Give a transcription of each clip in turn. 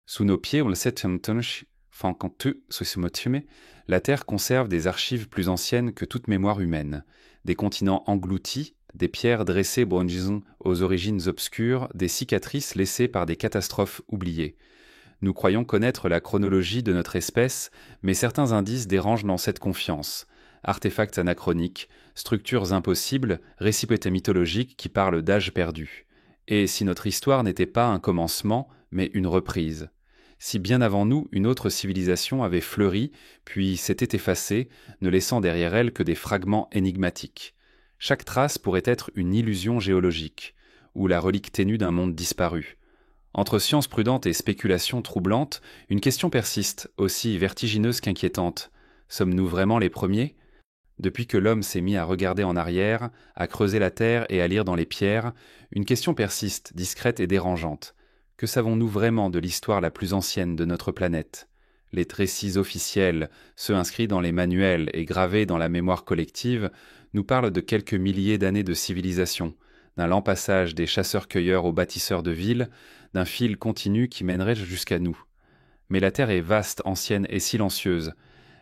Sous nos pieds, la Terre conserve des archives plus anciennes que toute mémoire humaine, des continents engloutis, des pierres dressées aux origines obscures, des cicatrices laissées par des catastrophes oubliées. Nous croyons connaître la chronologie de notre espèce, mais certains indices dérangent dans cette confiance. Artefacts anachroniques, structures impossibles, récipient mythologiques qui parlent d'âges perdus. Et si notre histoire n'était pas un commencement, mais une reprise? Si bien avant nous, une autre civilisation avait fleuri, puis s'était effacée, ne laissant derrière elle que des fragments énigmatiques. Chaque trace pourrait être une illusion géologique, ou la relique ténue d'un monde disparu. Entre science prudente et spéculation troublante, une question persiste, aussi vertigineuse qu'inquiétante. Sommes-nous vraiment les premiers ? Depuis que l'homme s'est mis à regarder en arrière, à creuser la terre et à lire dans les pierres, une question persiste, discrète et dérangeante. Que savons-nous vraiment de l'histoire la plus ancienne de notre planète ? Les récits officiels, ceux inscrits dans les manuels et gravés dans la mémoire collective, nous parlent de quelques milliers d'années de civilisation, d'un lent passage des chasseurs-cueilleurs aux bâtisseurs de villes, d'un fil continu qui mènerait jusqu'à nous. Mais la Terre est vaste, ancienne et silencieuse.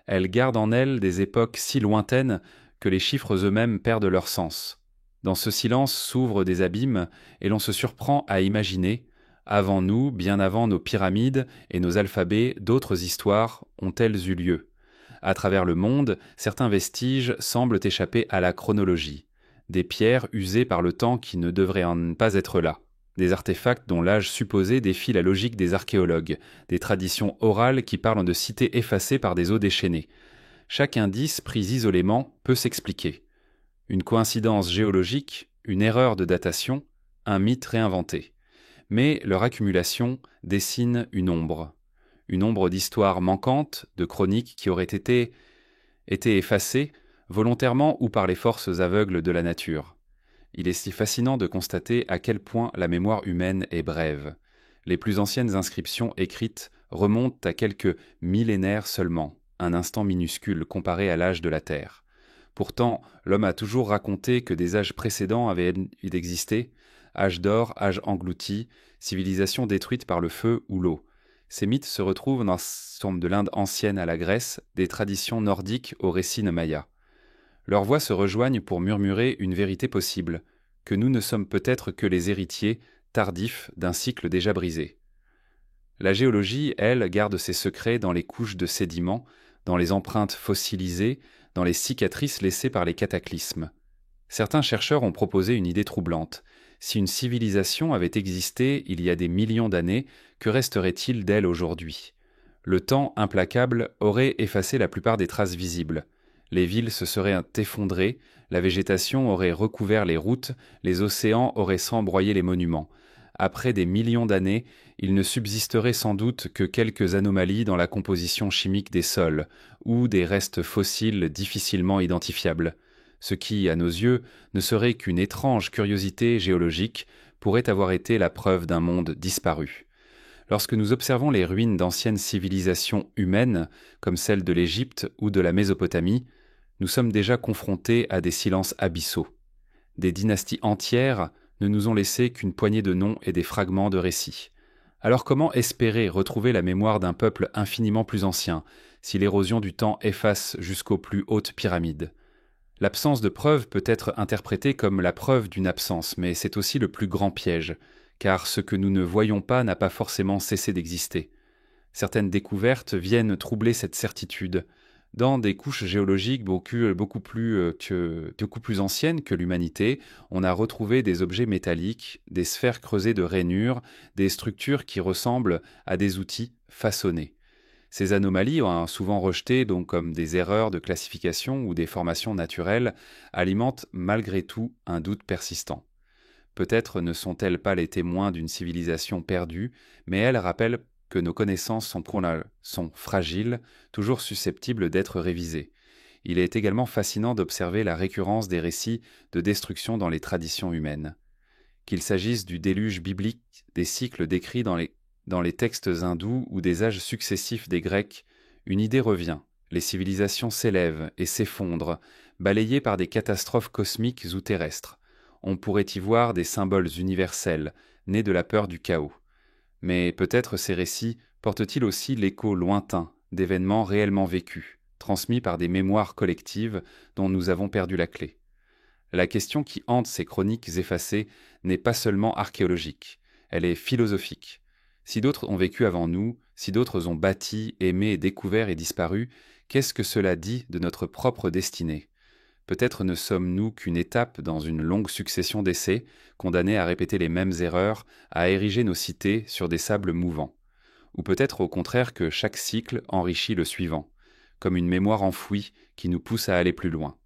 Elle garde en elle des époques si lointaines que les chiffres eux-mêmes perdent leur sens. Dans ce silence s'ouvrent des abîmes et l'on se surprend à imaginer, avant nous, bien avant nos pyramides et nos alphabets, d'autres histoires ont-elles eu lieu. À travers le monde, certains vestiges semblent échapper à la chronologie. Des pierres usées par le temps qui ne devraient pas être là. Des artefacts dont l'âge supposé défie la logique des archéologues, des traditions orales qui parlent de cités effacées par des eaux déchaînées. Chaque indice pris isolément peut s'expliquer. Une coïncidence géologique, une erreur de datation, un mythe réinventé. Mais leur accumulation dessine une ombre d'histoires manquantes, de chroniques qui auraient été effacées, volontairement ou par les forces aveugles de la nature. Il est si fascinant de constater à quel point la mémoire humaine est brève. Les plus anciennes inscriptions écrites remontent à quelques millénaires seulement, un instant minuscule comparé à l'âge de la Terre. Pourtant, l'homme a toujours raconté que des âges précédents avaient existé, âge d'or, âge englouti, civilisation détruite par le feu ou l'eau. Ces mythes se retrouvent de l'Inde ancienne à la Grèce, des traditions nordiques aux récits mayas. Leurs voix se rejoignent pour murmurer une vérité possible, que nous ne sommes peut-être que les héritiers tardifs d'un cycle déjà brisé. La géologie, elle, garde ses secrets dans les couches de sédiments, dans les empreintes fossilisées, dans les cicatrices laissées par les cataclysmes. Certains chercheurs ont proposé une idée troublante. Si une civilisation avait existé il y a des millions d'années, que resterait-il d'elle aujourd'hui ? Le temps implacable aurait effacé la plupart des traces visibles. Les villes se seraient effondrées, la végétation aurait recouvert les routes, les océans auraient s'embroyé les monuments. Après des millions d'années, il ne subsisterait sans doute que quelques anomalies dans la composition chimique des sols, ou des restes fossiles difficilement identifiables. Ce qui, à nos yeux, ne serait qu'une étrange curiosité géologique, pourrait avoir été la preuve d'un monde disparu. Lorsque nous observons les ruines d'anciennes civilisations humaines, comme celles de l'Égypte ou de la Mésopotamie, nous sommes déjà confrontés à des silences abyssaux. Des dynasties entières ne nous ont laissé qu'une poignée de noms et des fragments de récits. Alors comment espérer retrouver la mémoire d'un peuple infiniment plus ancien, si l'érosion du temps efface jusqu'aux plus hautes pyramides ? L'absence de preuve peut être interprétée comme la preuve d'une absence, mais c'est aussi le plus grand piège, car ce que nous ne voyons pas n'a pas forcément cessé d'exister. Certaines découvertes viennent troubler cette certitude. Dans des couches géologiques beaucoup plus anciennes que l'humanité, on a retrouvé des objets métalliques, des sphères creusées de rainures, des structures qui ressemblent à des outils façonnés. Ces anomalies, souvent rejetées donc comme des erreurs de classification ou des formations naturelles, alimentent malgré tout un doute persistant. Peut-être ne sont-elles pas les témoins d'une civilisation perdue, mais elles rappellent que nos connaissances sont fragiles, toujours susceptibles d'être révisées. Il est également fascinant d'observer la récurrence des récits de destruction dans les traditions humaines. Qu'il s'agisse du déluge biblique, des cycles décrits dans les textes hindous ou des âges successifs des Grecs, une idée revient. Les civilisations s'élèvent et s'effondrent, balayées par des catastrophes cosmiques ou terrestres. On pourrait y voir des symboles universels, nés de la peur du chaos. Mais peut-être ces récits portent-ils aussi l'écho lointain d'événements réellement vécus, transmis par des mémoires collectives dont nous avons perdu la clé. La question qui hante ces chroniques effacées n'est pas seulement archéologique, elle est philosophique. Si d'autres ont vécu avant nous, si d'autres ont bâti, aimé, découvert et disparu, qu'est-ce que cela dit de notre propre destinée ? Peut-être ne sommes-nous qu'une étape dans une longue succession d'essais, condamnés à répéter les mêmes erreurs, à ériger nos cités sur des sables mouvants. Ou peut-être au contraire que chaque cycle enrichit le suivant, comme une mémoire enfouie qui nous pousse à aller plus loin.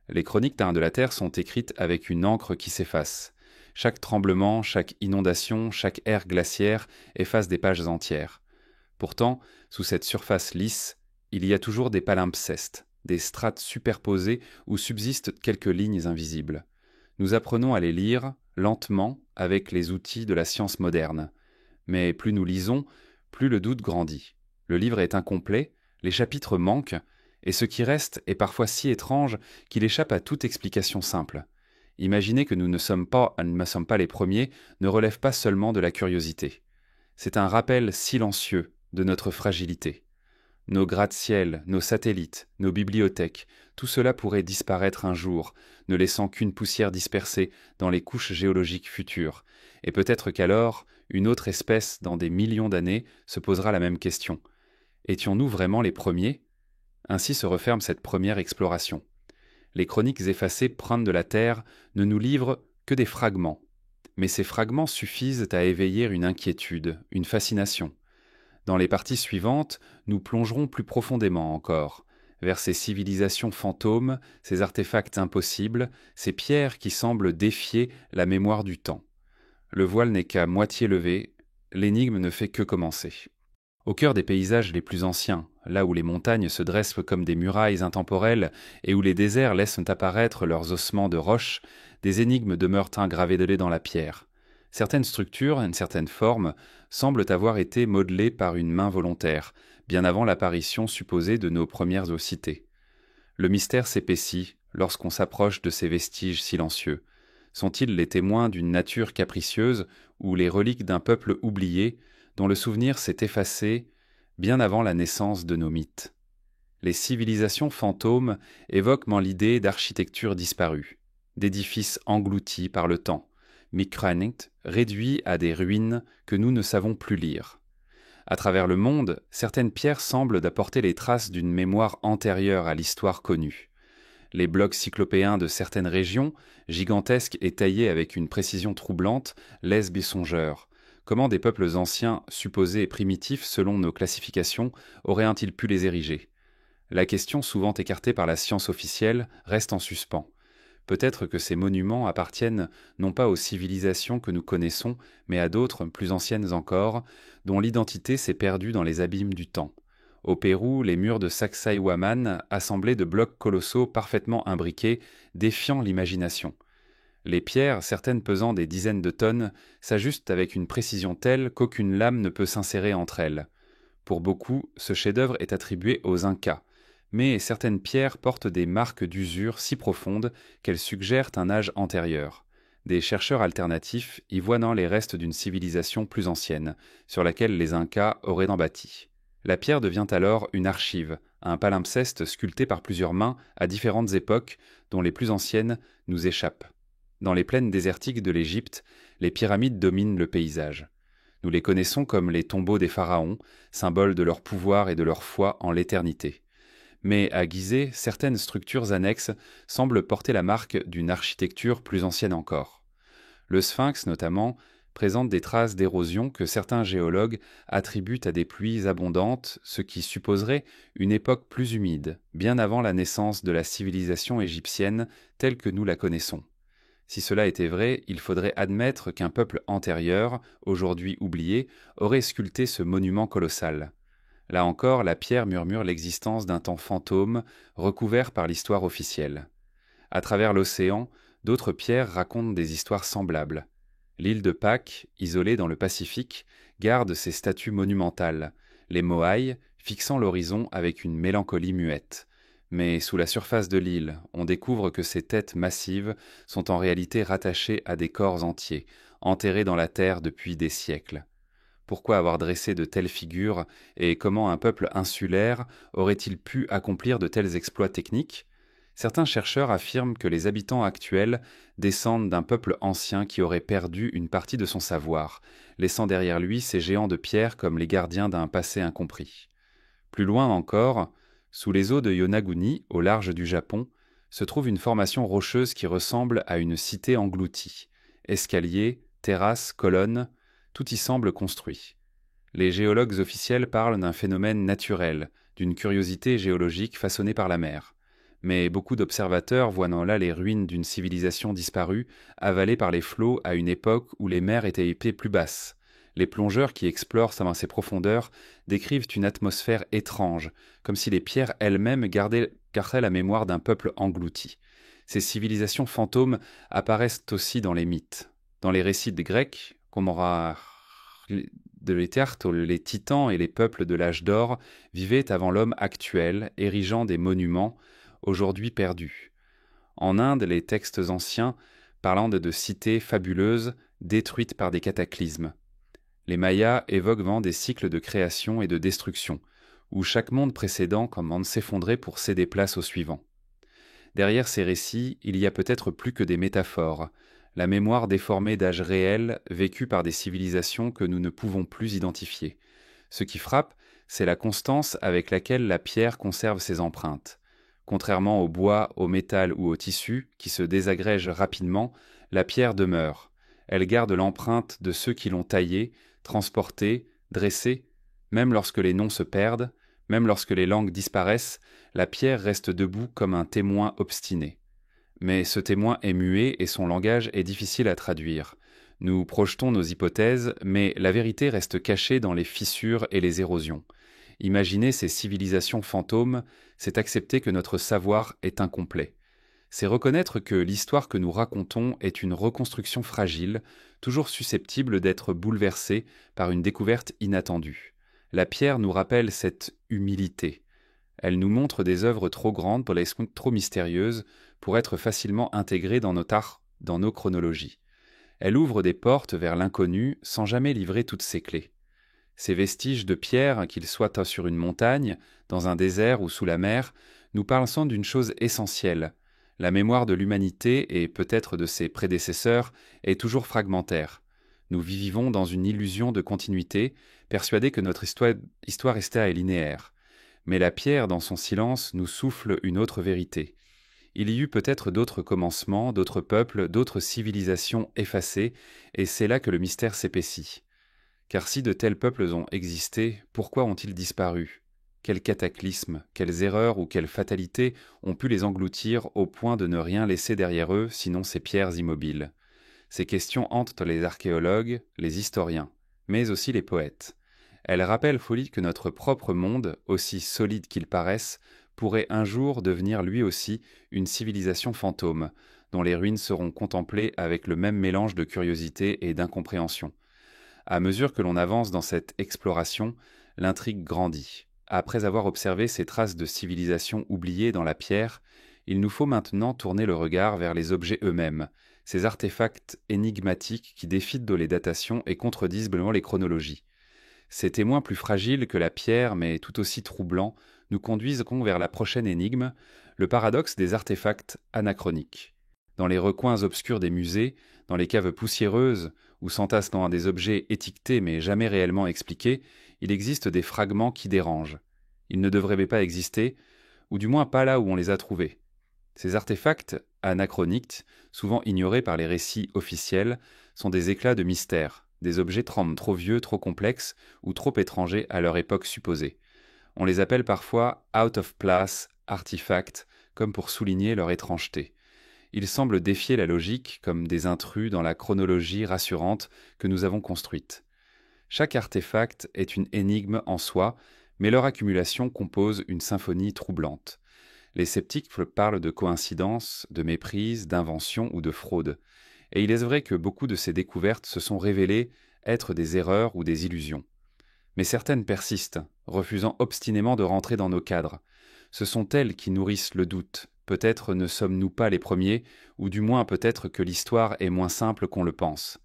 Les chroniques d'Arnes de la Terre sont écrites avec une encre qui s'efface. Chaque tremblement, chaque inondation, chaque ère glaciaire efface des pages entières. Pourtant, sous cette surface lisse, il y a toujours des palimpsestes, des strates superposées où subsistent quelques lignes invisibles. Nous apprenons à les lire, lentement, avec les outils de la science moderne. Mais plus nous lisons, plus le doute grandit. Le livre est incomplet, les chapitres manquent, et ce qui reste est parfois si étrange qu'il échappe à toute explication simple. Imaginer que nous ne sommes pas les premiers ne relève pas seulement de la curiosité. C'est un rappel silencieux de notre fragilité. Nos gratte-ciel, nos satellites, nos bibliothèques, tout cela pourrait disparaître un jour, ne laissant qu'une poussière dispersée dans les couches géologiques futures. Et peut-être qu'alors, une autre espèce, dans des millions d'années, se posera la même question. Étions-nous vraiment les premiers ? Ainsi se referme cette première exploration. Les chroniques effacées Prindes de la Terre ne nous livrent que des fragments. Mais ces fragments suffisent à éveiller une inquiétude, une fascination. Dans les parties suivantes, nous plongerons plus profondément encore, vers ces civilisations fantômes, ces artefacts impossibles, ces pierres qui semblent défier la mémoire du temps. Le voile n'est qu'à moitié levé, l'énigme ne fait que commencer. Au cœur des paysages les plus anciens, là où les montagnes se dressent comme des murailles intemporelles et où les déserts laissent apparaître leurs ossements de roche, des énigmes demeurent ingravées dans la pierre. Certaines structures, une certaine forme, semblent avoir été modelées par une main volontaire, bien avant l'apparition supposée de nos premières cités. Le mystère s'épaissit lorsqu'on s'approche de ces vestiges silencieux. Sont-ils les témoins d'une nature capricieuse ou les reliques d'un peuple oublié dont le souvenir s'est effacé bien avant la naissance de nos mythes? Les civilisations fantômes évoquent l'idée d'architecture disparue, d'édifices engloutis par le temps, micranite réduits à des ruines que nous ne savons plus lire. À travers le monde, certaines pierres semblent apporter les traces d'une mémoire antérieure à l'histoire connue. Les blocs cyclopéens de certaines régions, gigantesques et taillés avec une précision troublante, laissent songeurs. Comment des peuples anciens, supposés primitifs selon nos classifications, auraient-ils pu les ériger ? La question, souvent écartée par la science officielle, reste en suspens. Peut-être que ces monuments appartiennent non pas aux civilisations que nous connaissons, mais à d'autres, plus anciennes encore, dont l'identité s'est perdue dans les abîmes du temps. Au Pérou, les murs de Sacsayhuaman, assemblés de blocs colossaux parfaitement imbriqués, défiant l'imagination. Les pierres, certaines pesant des dizaines de tonnes, s'ajustent avec une précision telle qu'aucune lame ne peut s'insérer entre elles. Pour beaucoup, ce chef-d'œuvre est attribué aux Incas, mais certaines pierres portent des marques d'usure si profondes qu'elles suggèrent un âge antérieur. Des chercheurs alternatifs y voient les restes d'une civilisation plus ancienne, sur laquelle les Incas auraient bâti. La pierre devient alors une archive, un palimpseste sculpté par plusieurs mains à différentes époques, dont les plus anciennes nous échappent. Dans les plaines désertiques de l'Égypte, les pyramides dominent le paysage. Nous les connaissons comme les tombeaux des pharaons, symboles de leur pouvoir et de leur foi en l'éternité. Mais à Gizeh, certaines structures annexes semblent porter la marque d'une architecture plus ancienne encore. Le Sphinx, notamment, présente des traces d'érosion que certains géologues attribuent à des pluies abondantes, ce qui supposerait une époque plus humide, bien avant la naissance de la civilisation égyptienne telle que nous la connaissons. Si cela était vrai, il faudrait admettre qu'un peuple antérieur, aujourd'hui oublié, aurait sculpté ce monument colossal. Là encore, la pierre murmure l'existence d'un temps fantôme recouvert par l'histoire officielle. À travers l'océan, d'autres pierres racontent des histoires semblables. L'île de Pâques, isolée dans le Pacifique, garde ses statues monumentales, les moailles fixant l'horizon avec une mélancolie muette. Mais sous la surface de l'île, on découvre que ces têtes massives sont en réalité rattachées à des corps entiers, enterrés dans la terre depuis des siècles. Pourquoi avoir dressé de telles figures et comment un peuple insulaire aurait-il pu accomplir de tels exploits techniques? Certains chercheurs affirment que les habitants actuels descendent d'un peuple ancien qui aurait perdu une partie de son savoir, laissant derrière lui ces géants de pierre comme les gardiens d'un passé incompris. Plus loin encore, sous les eaux de Yonaguni, au large du Japon, se trouve une formation rocheuse qui ressemble à une cité engloutie. Escaliers, terrasses, colonnes, tout y semble construit. Les géologues officiels parlent d'un phénomène naturel, d'une curiosité géologique façonnée par la mer. Mais beaucoup d'observateurs voient là les ruines d'une civilisation disparue, avalée par les flots à une époque où les mers étaient plus basses. Les plongeurs qui explorent ces profondeurs décrivent une atmosphère étrange, comme si les pierres elles-mêmes gardaient la mémoire d'un peuple englouti. Ces civilisations fantômes apparaissent aussi dans les mythes. Dans les récits grecs, comme de l'Étherte, les titans et les peuples de l'âge d'or vivaient avant l'homme actuel, érigeant des monuments, aujourd'hui perdus. En Inde, les textes anciens parlant de cités fabuleuses détruites par des cataclysmes. Les Mayas évoquent des cycles de création et de destruction, où chaque monde précédent commence à s'effondrer pour céder place au suivant. Derrière ces récits, il y a peut-être plus que des métaphores, la mémoire déformée d'âges réels vécus par des civilisations que nous ne pouvons plus identifier. Ce qui frappe, c'est la constance avec laquelle la pierre conserve ses empreintes. Contrairement au bois, au métal ou au tissu, qui se désagrègent rapidement, la pierre demeure. Elle garde l'empreinte de ceux qui l'ont taillée, transportée, dressée. Même lorsque les noms se perdent, même lorsque les langues disparaissent, la pierre reste debout comme un témoin obstiné. Mais ce témoin est muet et son langage est difficile à traduire. Nous projetons nos hypothèses, mais la vérité reste cachée dans les fissures et les érosions. Imaginer ces civilisations fantômes, c'est accepter que notre savoir est incomplet. C'est reconnaître que l'histoire que nous racontons est une reconstruction fragile, toujours susceptible d'être bouleversée par une découverte inattendue. La pierre nous rappelle cette humilité. Elle nous montre des œuvres trop grandes, trop mystérieuses, pour être facilement intégrées dans nos chronologies. Elle ouvre des portes vers l'inconnu sans jamais livrer toutes ses clés. Ces vestiges de pierre, qu'ils soient sur une montagne, dans un désert ou sous la mer, nous parlent sans d'une chose essentielle. La mémoire de l'humanité, et peut-être de ses prédécesseurs, est toujours fragmentaire. Nous vivons dans une illusion de continuité, persuadés que notre histoire est linéaire. Mais la pierre, dans son silence, nous souffle une autre vérité. Il y eut peut-être d'autres commencements, d'autres peuples, d'autres civilisations effacées, et c'est là que le mystère s'épaissit. Car si de tels peuples ont existé, pourquoi ont-ils disparu? Quels cataclysmes, quelles erreurs ou quelles fatalités ont pu les engloutir au point de ne rien laisser derrière eux, sinon ces pierres immobiles? Ces questions hantent les archéologues, les historiens, mais aussi les poètes. Elles rappellent folie que notre propre monde, aussi solide qu'il paraisse, pourrait un jour devenir lui aussi une civilisation fantôme, dont les ruines seront contemplées avec le même mélange de curiosité et d'incompréhension. À mesure que l'on avance dans cette exploration, l'intrigue grandit. Après avoir observé ces traces de civilisation oubliées dans la pierre, il nous faut maintenant tourner le regard vers les objets eux-mêmes, ces artefacts énigmatiques qui défient les datations et contredisent les chronologies. Ces témoins plus fragiles que la pierre, mais tout aussi troublants, nous conduisent vers la prochaine énigme, le paradoxe des artefacts anachroniques. Dans les recoins obscurs des musées, dans les caves poussiéreuses, où s'entassent des objets étiquetés mais jamais réellement expliqués, il existe des fragments qui dérangent. Ils ne devraient pas exister, ou du moins pas là où on les a trouvés. Ces artefacts anachroniques, souvent ignorés par les récits officiels, sont des éclats de mystère, des objets trop vieux, trop complexes ou trop étrangers à leur époque supposée. On les appelle parfois « out of place artifacts », comme pour souligner leur étrangeté. Ils semblent défier la logique comme des intrus dans la chronologie rassurante que nous avons construite. Chaque artefact est une énigme en soi, mais leur accumulation compose une symphonie troublante. Les sceptiques parlent de coïncidence, de méprise, d'invention ou de fraude. Et il est vrai que beaucoup de ces découvertes se sont révélées être des erreurs ou des illusions. Mais certaines persistent, refusant obstinément de rentrer dans nos cadres. Ce sont elles qui nourrissent le doute. Peut-être ne sommes-nous pas les premiers, ou du moins peut-être que l'histoire est moins simple qu'on le pense.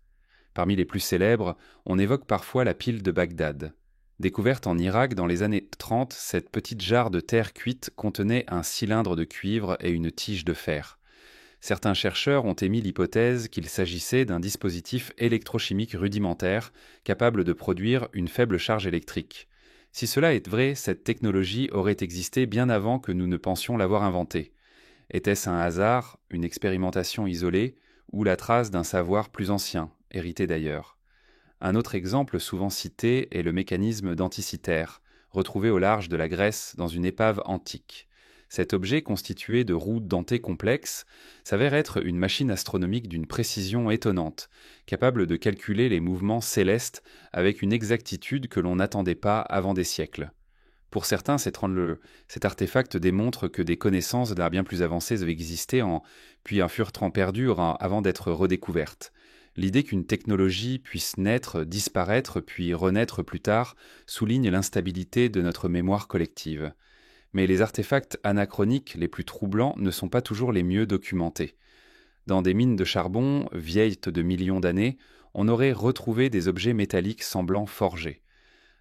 Parmi les plus célèbres, on évoque parfois la pile de Bagdad. Découverte en Irak dans les années 30, cette petite jarre de terre cuite contenait un cylindre de cuivre et une tige de fer. Certains chercheurs ont émis l'hypothèse qu'il s'agissait d'un dispositif électrochimique rudimentaire capable de produire une faible charge électrique. Si cela est vrai, cette technologie aurait existé bien avant que nous ne pensions l'avoir inventée. Était-ce un hasard, une expérimentation isolée, ou la trace d'un savoir plus ancien, hérité d'ailleurs? Un autre exemple souvent cité est le mécanisme d'Anticythère, retrouvé au large de la Grèce dans une épave antique. Cet objet, constitué de roues dentées complexes, s'avère être une machine astronomique d'une précision étonnante, capable de calculer les mouvements célestes avec une exactitude que l'on n'attendait pas avant des siècles. Pour certains, cet artefact démontre que des connaissances d'art bien plus avancées avaient existé, puis furent perdues avant d'être redécouvertes. L'idée qu'une technologie puisse naître, disparaître, puis renaître plus tard souligne l'instabilité de notre mémoire collective. Mais les artefacts anachroniques les plus troublants ne sont pas toujours les mieux documentés. Dans des mines de charbon, vieilles de millions d'années, on aurait retrouvé des objets métalliques semblant forgés.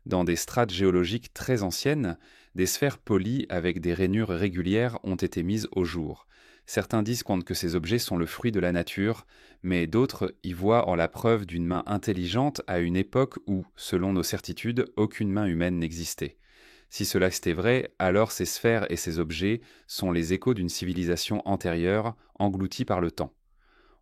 Dans des strates géologiques très anciennes, des sphères polies avec des rainures régulières ont été mises au jour. Certains disent que ces objets sont le fruit de la nature, mais d'autres y voient en la preuve d'une main intelligente à une époque où, selon nos certitudes, aucune main humaine n'existait. Si cela était vrai, alors ces sphères et ces objets sont les échos d'une civilisation antérieure, engloutie par le temps.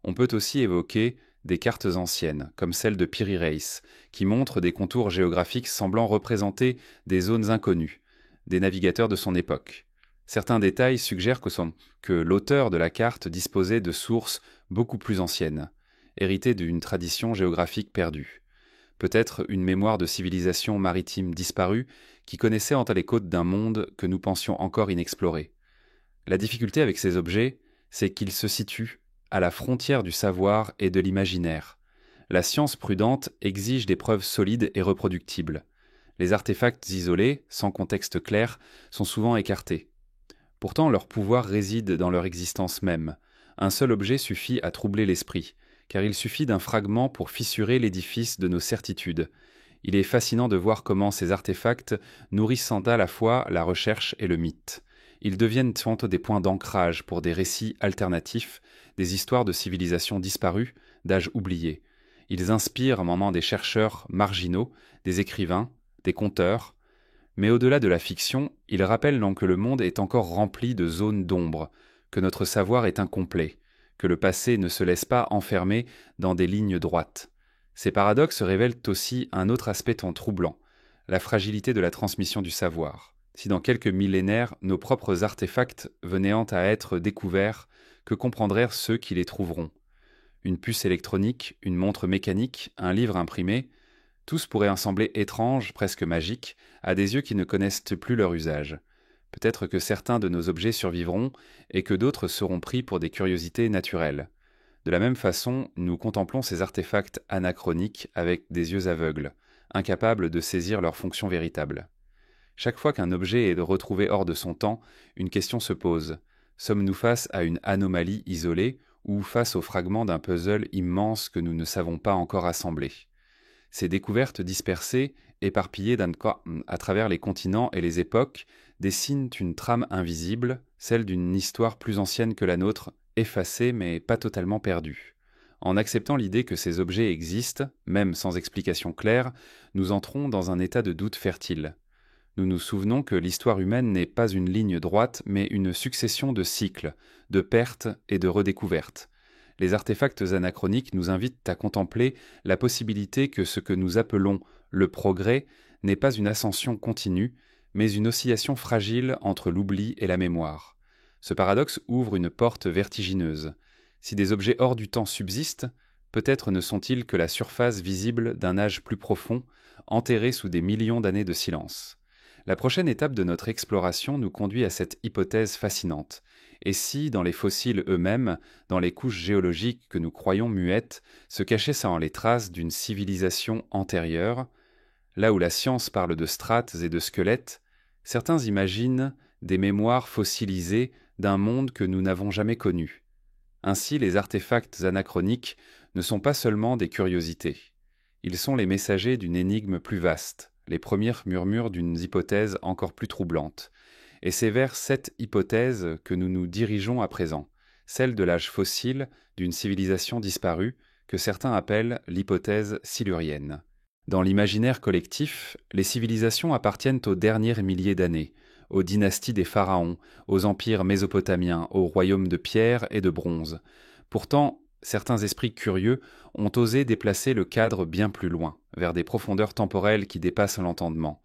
On peut aussi évoquer des cartes anciennes, comme celle de Piri Reis, qui montrent des contours géographiques semblant représenter des zones inconnues, des navigateurs de son époque. Certains détails suggèrent que l'auteur de la carte disposait de sources beaucoup plus anciennes, héritées d'une tradition géographique perdue. Peut-être une mémoire de civilisation maritime disparue qui connaissait entre les côtes d'un monde que nous pensions encore inexploré. La difficulté avec ces objets, c'est qu'ils se situent à la frontière du savoir et de l'imaginaire. La science prudente exige des preuves solides et reproductibles. Les artefacts isolés, sans contexte clair, sont souvent écartés. Pourtant, leur pouvoir réside dans leur existence même. Un seul objet suffit à troubler l'esprit, car il suffit d'un fragment pour fissurer l'édifice de nos certitudes. Il est fascinant de voir comment ces artefacts nourrissent à la fois la recherche et le mythe. Ils deviennent des points d'ancrage pour des récits alternatifs, des histoires de civilisations disparues, d'âges oubliés. Ils inspirent un moment des chercheurs marginaux, des écrivains, des conteurs. Mais au-delà de la fiction, ils rappellent que le monde est encore rempli de zones d'ombre, que notre savoir est incomplet, que le passé ne se laisse pas enfermer dans des lignes droites. Ces paradoxes révèlent aussi un autre aspect troublant, la fragilité de la transmission du savoir. Si dans quelques millénaires, nos propres artefacts venaient à être découverts, que comprendraient ceux qui les trouveront? Une puce électronique, une montre mécanique, un livre imprimé, tous pourraient sembler étranges, presque magiques, à des yeux qui ne connaissent plus leur usage. Peut-être que certains de nos objets survivront et que d'autres seront pris pour des curiosités naturelles. De la même façon, nous contemplons ces artefacts anachroniques avec des yeux aveugles, incapables de saisir leur fonction véritable. Chaque fois qu'un objet est retrouvé hors de son temps, une question se pose. Sommes-nous face à une anomalie isolée ou face au fragment d'un puzzle immense que nous ne savons pas encore assembler? Ces découvertes dispersées, éparpillées à travers les continents et les époques, dessinent une trame invisible, celle d'une histoire plus ancienne que la nôtre, effacée mais pas totalement perdue. En acceptant l'idée que ces objets existent, même sans explication claire, nous entrons dans un état de doute fertile. Nous nous souvenons que l'histoire humaine n'est pas une ligne droite, mais une succession de cycles, de pertes et de redécouvertes. Les artefacts anachroniques nous invitent à contempler la possibilité que ce que nous appelons le progrès n'est pas une ascension continue, mais une oscillation fragile entre l'oubli et la mémoire. Ce paradoxe ouvre une porte vertigineuse. Si des objets hors du temps subsistent, peut-être ne sont-ils que la surface visible d'un âge plus profond, enterré sous des millions d'années de silence. La prochaine étape de notre exploration nous conduit à cette hypothèse fascinante. Et si, dans les fossiles eux-mêmes, dans les couches géologiques que nous croyons muettes, se cachaient les traces d'une civilisation antérieure, là où la science parle de strates et de squelettes, certains imaginent des mémoires fossilisées d'un monde que nous n'avons jamais connu. Ainsi, les artefacts anachroniques ne sont pas seulement des curiosités. Ils sont les messagers d'une énigme plus vaste, les premiers murmures d'une hypothèse encore plus troublante. Et c'est vers cette hypothèse que nous nous dirigeons à présent, celle de l'âge fossile d'une civilisation disparue que certains appellent l'hypothèse silurienne. Dans l'imaginaire collectif, les civilisations appartiennent aux derniers milliers d'années, aux dynasties des pharaons, aux empires mésopotamiens, aux royaumes de pierre et de bronze. Pourtant, certains esprits curieux ont osé déplacer le cadre bien plus loin, vers des profondeurs temporelles qui dépassent l'entendement.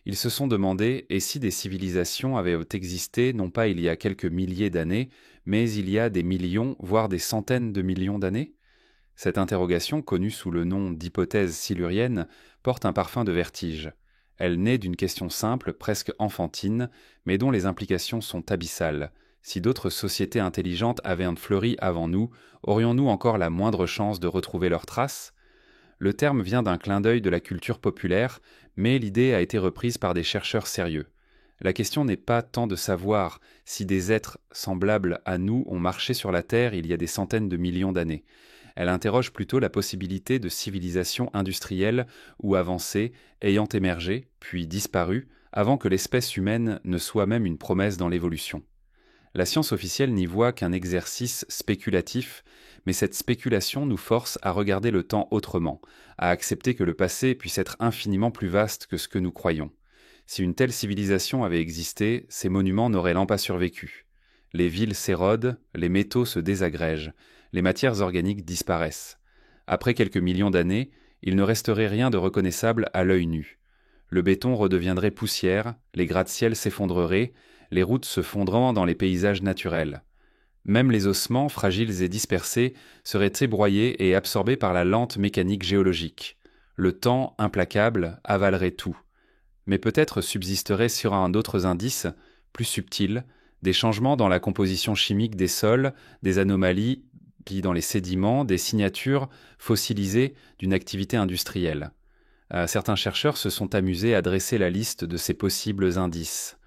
Ils se sont demandé, et si des civilisations avaient existé non pas il y a quelques milliers d'années, mais il y a des millions, voire des centaines de millions d'années? Cette interrogation, connue sous le nom d'hypothèse silurienne, porte un parfum de vertige. Elle naît d'une question simple, presque enfantine, mais dont les implications sont abyssales. Si d'autres sociétés intelligentes avaient fleuri avant nous, aurions-nous encore la moindre chance de retrouver leurs traces? Le terme vient d'un clin d'œil de la culture populaire, mais l'idée a été reprise par des chercheurs sérieux. La question n'est pas tant de savoir si des êtres semblables à nous ont marché sur la Terre il y a des centaines de millions d'années. Elle interroge plutôt la possibilité de civilisations industrielles ou avancées ayant émergé, puis disparu, avant que l'espèce humaine ne soit même une promesse dans l'évolution. La science officielle n'y voit qu'un exercice spéculatif, mais cette spéculation nous force à regarder le temps autrement, à accepter que le passé puisse être infiniment plus vaste que ce que nous croyons. Si une telle civilisation avait existé, ces monuments n'auraient pas survécu. Les villes s'érodent, les métaux se désagrègent, les matières organiques disparaissent. Après quelques millions d'années, il ne resterait rien de reconnaissable à l'œil nu. Le béton redeviendrait poussière, les gratte-ciel s'effondreraient, les routes se fondrant dans les paysages naturels. Même les ossements, fragiles et dispersés, seraient ébroyés et absorbés par la lente mécanique géologique. Le temps, implacable, avalerait tout. Mais peut-être subsisteraient sur un d'autres indices, plus subtils, des changements dans la composition chimique des sols, des anomalies dans les sédiments, des signatures fossilisées d'une activité industrielle. Certains chercheurs se sont amusés à dresser la liste de ces possibles indices.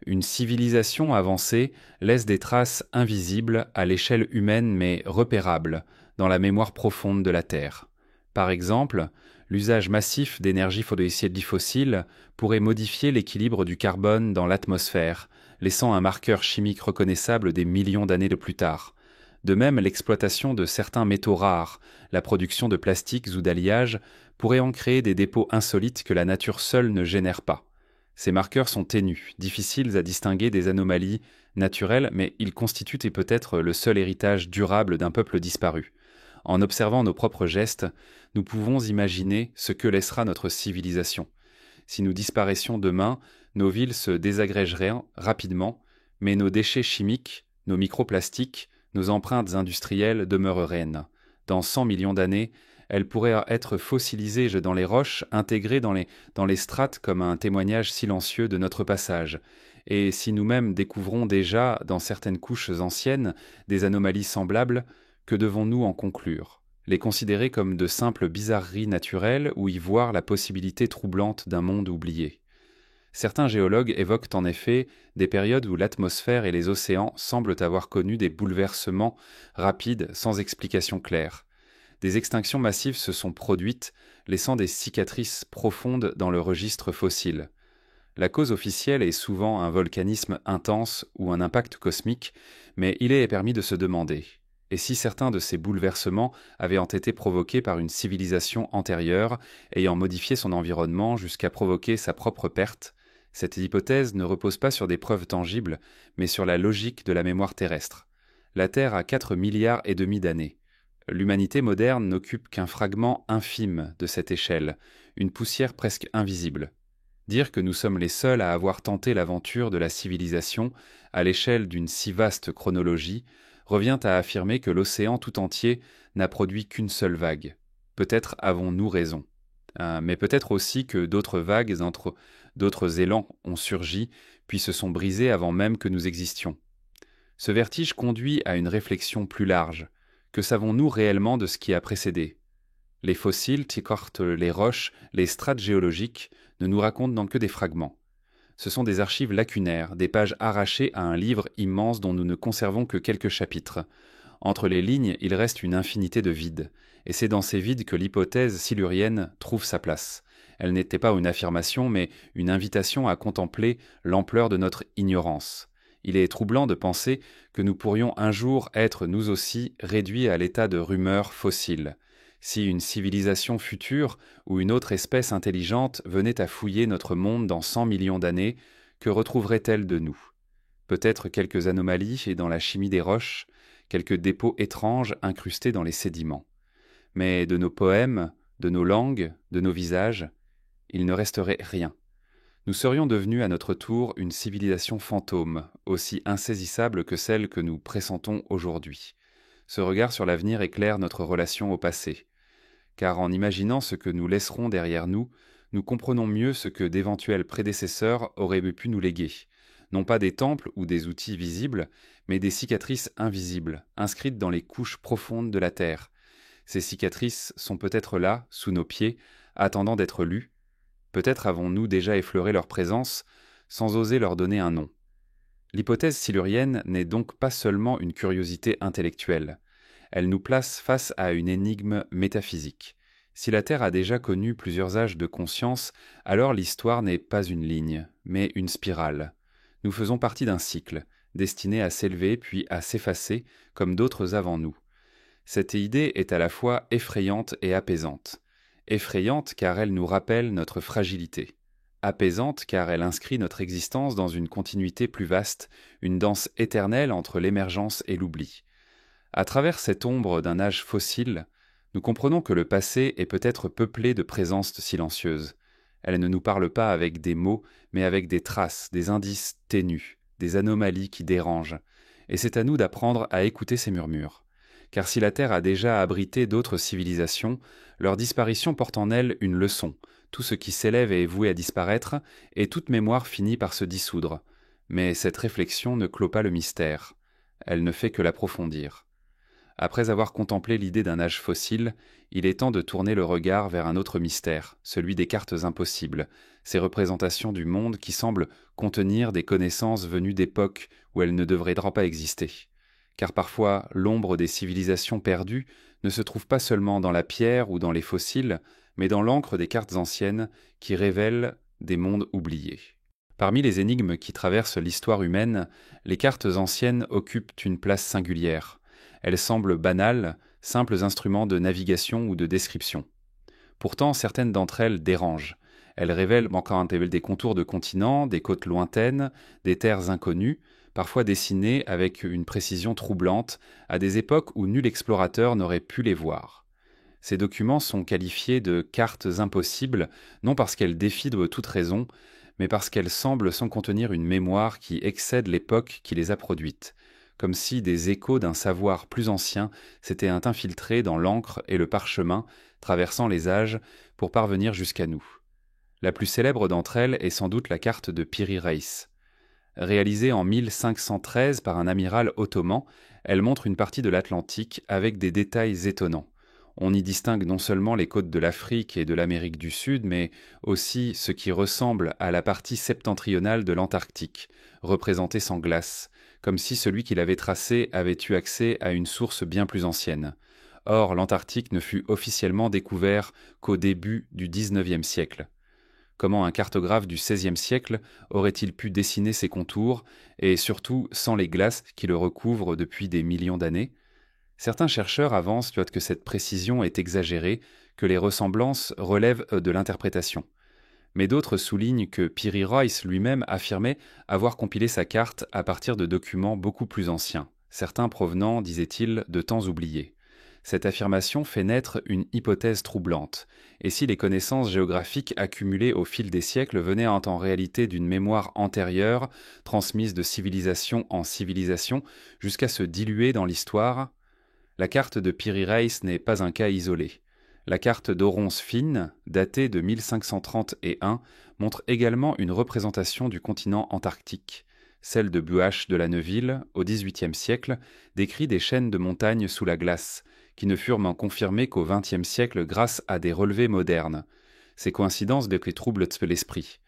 Une civilisation avancée laisse des traces invisibles à l'échelle humaine mais repérables dans la mémoire profonde de la Terre. Par exemple, l'usage massif d'énergie fossile pourrait modifier l'équilibre du carbone dans l'atmosphère, laissant un marqueur chimique reconnaissable des millions d'années de plus tard. De même, l'exploitation de certains métaux rares, la production de plastiques ou d'alliages pourrait en créer des dépôts insolites que la nature seule ne génère pas. Ces marqueurs sont ténus, difficiles à distinguer des anomalies naturelles, mais ils constituent peut-être le seul héritage durable d'un peuple disparu. En observant nos propres gestes, nous pouvons imaginer ce que laissera notre civilisation. Si nous disparaissions demain, nos villes se désagrégeraient rapidement, mais nos déchets chimiques, nos microplastiques, nos empreintes industrielles demeureraient. Dans 100 millions d'années, elles pourraient être fossilisées dans les roches, intégrées dans les strates comme un témoignage silencieux de notre passage. Et si nous-mêmes découvrons déjà, dans certaines couches anciennes, des anomalies semblables, que devons-nous en conclure? Les considérer comme de simples bizarreries naturelles ou y voir la possibilité troublante d'un monde oublié? Certains géologues évoquent en effet des périodes où l'atmosphère et les océans semblent avoir connu des bouleversements rapides sans explication claire. Des extinctions massives se sont produites, laissant des cicatrices profondes dans le registre fossile. La cause officielle est souvent un volcanisme intense ou un impact cosmique, mais il est permis de se demander: et si certains de ces bouleversements avaient été provoqués par une civilisation antérieure, ayant modifié son environnement jusqu'à provoquer sa propre perte? Cette hypothèse ne repose pas sur des preuves tangibles, mais sur la logique de la mémoire terrestre. La Terre a 4,5 milliards d'années. L'humanité moderne n'occupe qu'un fragment infime de cette échelle, une poussière presque invisible. Dire que nous sommes les seuls à avoir tenté l'aventure de la civilisation à l'échelle d'une si vaste chronologie revient à affirmer que l'océan tout entier n'a produit qu'une seule vague. Peut-être avons-nous raison. Mais peut-être aussi que d'autres vagues, d'autres élans ont surgi, puis se sont brisés avant même que nous existions. Ce vertige conduit à une réflexion plus large. Que savons-nous réellement de ce qui a précédé? Les fossiles, les roches, les strates géologiques ne nous racontent que des fragments. Ce sont des archives lacunaires, des pages arrachées à un livre immense dont nous ne conservons que quelques chapitres. Entre les lignes, il reste une infinité de vides, et c'est dans ces vides que l'hypothèse silurienne trouve sa place. Elle n'était pas une affirmation, mais une invitation à contempler l'ampleur de notre ignorance. Il est troublant de penser que nous pourrions un jour être nous aussi réduits à l'état de rumeurs fossiles. Si une civilisation future ou une autre espèce intelligente venait à fouiller notre monde dans 100 millions d'années, que retrouverait-elle de nous? Peut-être quelques anomalies et dans la chimie des roches, quelques dépôts étranges incrustés dans les sédiments. Mais de nos poèmes, de nos langues, de nos visages, il ne resterait rien. Nous serions devenus à notre tour une civilisation fantôme, aussi insaisissable que celle que nous pressentons aujourd'hui. Ce regard sur l'avenir éclaire notre relation au passé. Car en imaginant ce que nous laisserons derrière nous, nous comprenons mieux ce que d'éventuels prédécesseurs auraient pu nous léguer. Non pas des temples ou des outils visibles, mais des cicatrices invisibles, inscrites dans les couches profondes de la terre. Ces cicatrices sont peut-être là, sous nos pieds, attendant d'être lues. Peut-être avons-nous déjà effleuré leur présence, sans oser leur donner un nom. L'hypothèse silurienne n'est donc pas seulement une curiosité intellectuelle. Elle nous place face à une énigme métaphysique. Si la Terre a déjà connu plusieurs âges de conscience, alors l'histoire n'est pas une ligne, mais une spirale. Nous faisons partie d'un cycle, destiné à s'élever puis à s'effacer, comme d'autres avant nous. Cette idée est à la fois effrayante et apaisante. Effrayante car elle nous rappelle notre fragilité. Apaisante car elle inscrit notre existence dans une continuité plus vaste, une danse éternelle entre l'émergence et l'oubli. À travers cette ombre d'un âge fossile, nous comprenons que le passé est peut-être peuplé de présences silencieuses. Elle ne nous parle pas avec des mots, mais avec des traces, des indices ténus, des anomalies qui dérangent. Et c'est à nous d'apprendre à écouter ces murmures. Car si la Terre a déjà abrité d'autres civilisations, leur disparition porte en elle une leçon. Tout ce qui s'élève est voué à disparaître, et toute mémoire finit par se dissoudre. Mais cette réflexion ne clôt pas le mystère. Elle ne fait que l'approfondir. Après avoir contemplé l'idée d'un âge fossile, il est temps de tourner le regard vers un autre mystère, celui des cartes impossibles, ces représentations du monde qui semblent contenir des connaissances venues d'époques où elles ne devraient pas exister. Car parfois, l'ombre des civilisations perdues ne se trouve pas seulement dans la pierre ou dans les fossiles, mais dans l'encre des cartes anciennes qui révèlent des mondes oubliés. Parmi les énigmes qui traversent l'histoire humaine, les cartes anciennes occupent une place singulière. Elles semblent banales, simples instruments de navigation ou de description. Pourtant, certaines d'entre elles dérangent. Elles révèlent encore des contours de continents, des côtes lointaines, des terres inconnues, parfois dessinées avec une précision troublante, à des époques où nul explorateur n'aurait pu les voir. Ces documents sont qualifiés de cartes impossibles, non parce qu'elles défient de toute raison, mais parce qu'elles semblent sans contenir une mémoire qui excède l'époque qui les a produites, comme si des échos d'un savoir plus ancien s'étaient infiltrés dans l'encre et le parchemin, traversant les âges pour parvenir jusqu'à nous. La plus célèbre d'entre elles est sans doute la carte de Piri Reis. Réalisée en 1513 par un amiral ottoman, elle montre une partie de l'Atlantique avec des détails étonnants. On y distingue non seulement les côtes de l'Afrique et de l'Amérique du Sud, mais aussi ce qui ressemble à la partie septentrionale de l'Antarctique, représentée sans glace, comme si celui qui l'avait tracé avait eu accès à une source bien plus ancienne. Or, l'Antarctique ne fut officiellement découvert qu'au début du XIXe siècle. Comment un cartographe du XVIe siècle aurait-il pu dessiner ses contours, et surtout sans les glaces qui le recouvrent depuis des millions d'années? Certains chercheurs avancent que cette précision est exagérée, que les ressemblances relèvent de l'interprétation. Mais d'autres soulignent que Piri Reis lui-même affirmait avoir compilé sa carte à partir de documents beaucoup plus anciens, certains provenant, disait-il, de temps oubliés. Cette affirmation fait naître une hypothèse troublante. Et si les connaissances géographiques accumulées au fil des siècles venaient en réalité d'une mémoire antérieure, transmise de civilisation en civilisation, jusqu'à se diluer dans l'histoire? La carte de Piri Reis n'est pas un cas isolé. La carte d'Oronce Fine, datée de 1531, montre également une représentation du continent antarctique. Celle de Buach de la Neuville, au XVIIIe siècle, décrit des chaînes de montagnes sous la glace, qui ne furent confirmées qu'au XXe siècle grâce à des relevés modernes. Ces coïncidences troublent l'esprit.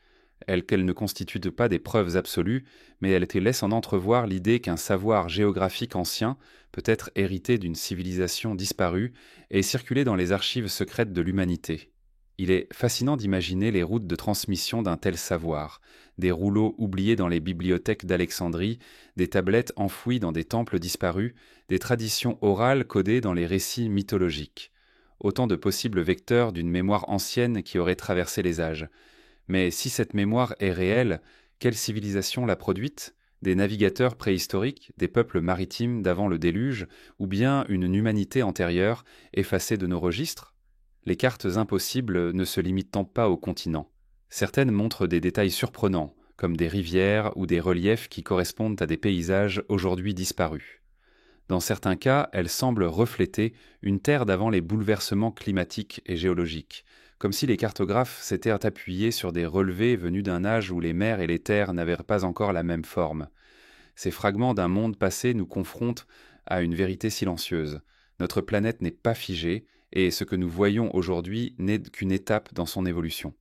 qu'elles ne constituent pas des preuves absolues, mais elles te laissent en entrevoir l'idée qu'un savoir géographique ancien peut être hérité d'une civilisation disparue et circuler dans les archives secrètes de l'humanité. Il est fascinant d'imaginer les routes de transmission d'un tel savoir, des rouleaux oubliés dans les bibliothèques d'Alexandrie, des tablettes enfouies dans des temples disparus, des traditions orales codées dans les récits mythologiques. Autant de possibles vecteurs d'une mémoire ancienne qui aurait traversé les âges. Mais si cette mémoire est réelle, quelle civilisation l'a produite ? Des navigateurs préhistoriques, des peuples maritimes d'avant le déluge, ou bien une humanité antérieure, effacée de nos registres ? Les cartes impossibles ne se limitent pas aux continents. Certaines montrent des détails surprenants, comme des rivières ou des reliefs qui correspondent à des paysages aujourd'hui disparus. Dans certains cas, elles semblent refléter une Terre d'avant les bouleversements climatiques et géologiques, comme si les cartographes s'étaient appuyés sur des relevés venus d'un âge où les mers et les terres n'avaient pas encore la même forme. Ces fragments d'un monde passé nous confrontent à une vérité silencieuse. Notre planète n'est pas figée, et ce que nous voyons aujourd'hui n'est qu'une étape dans son évolution.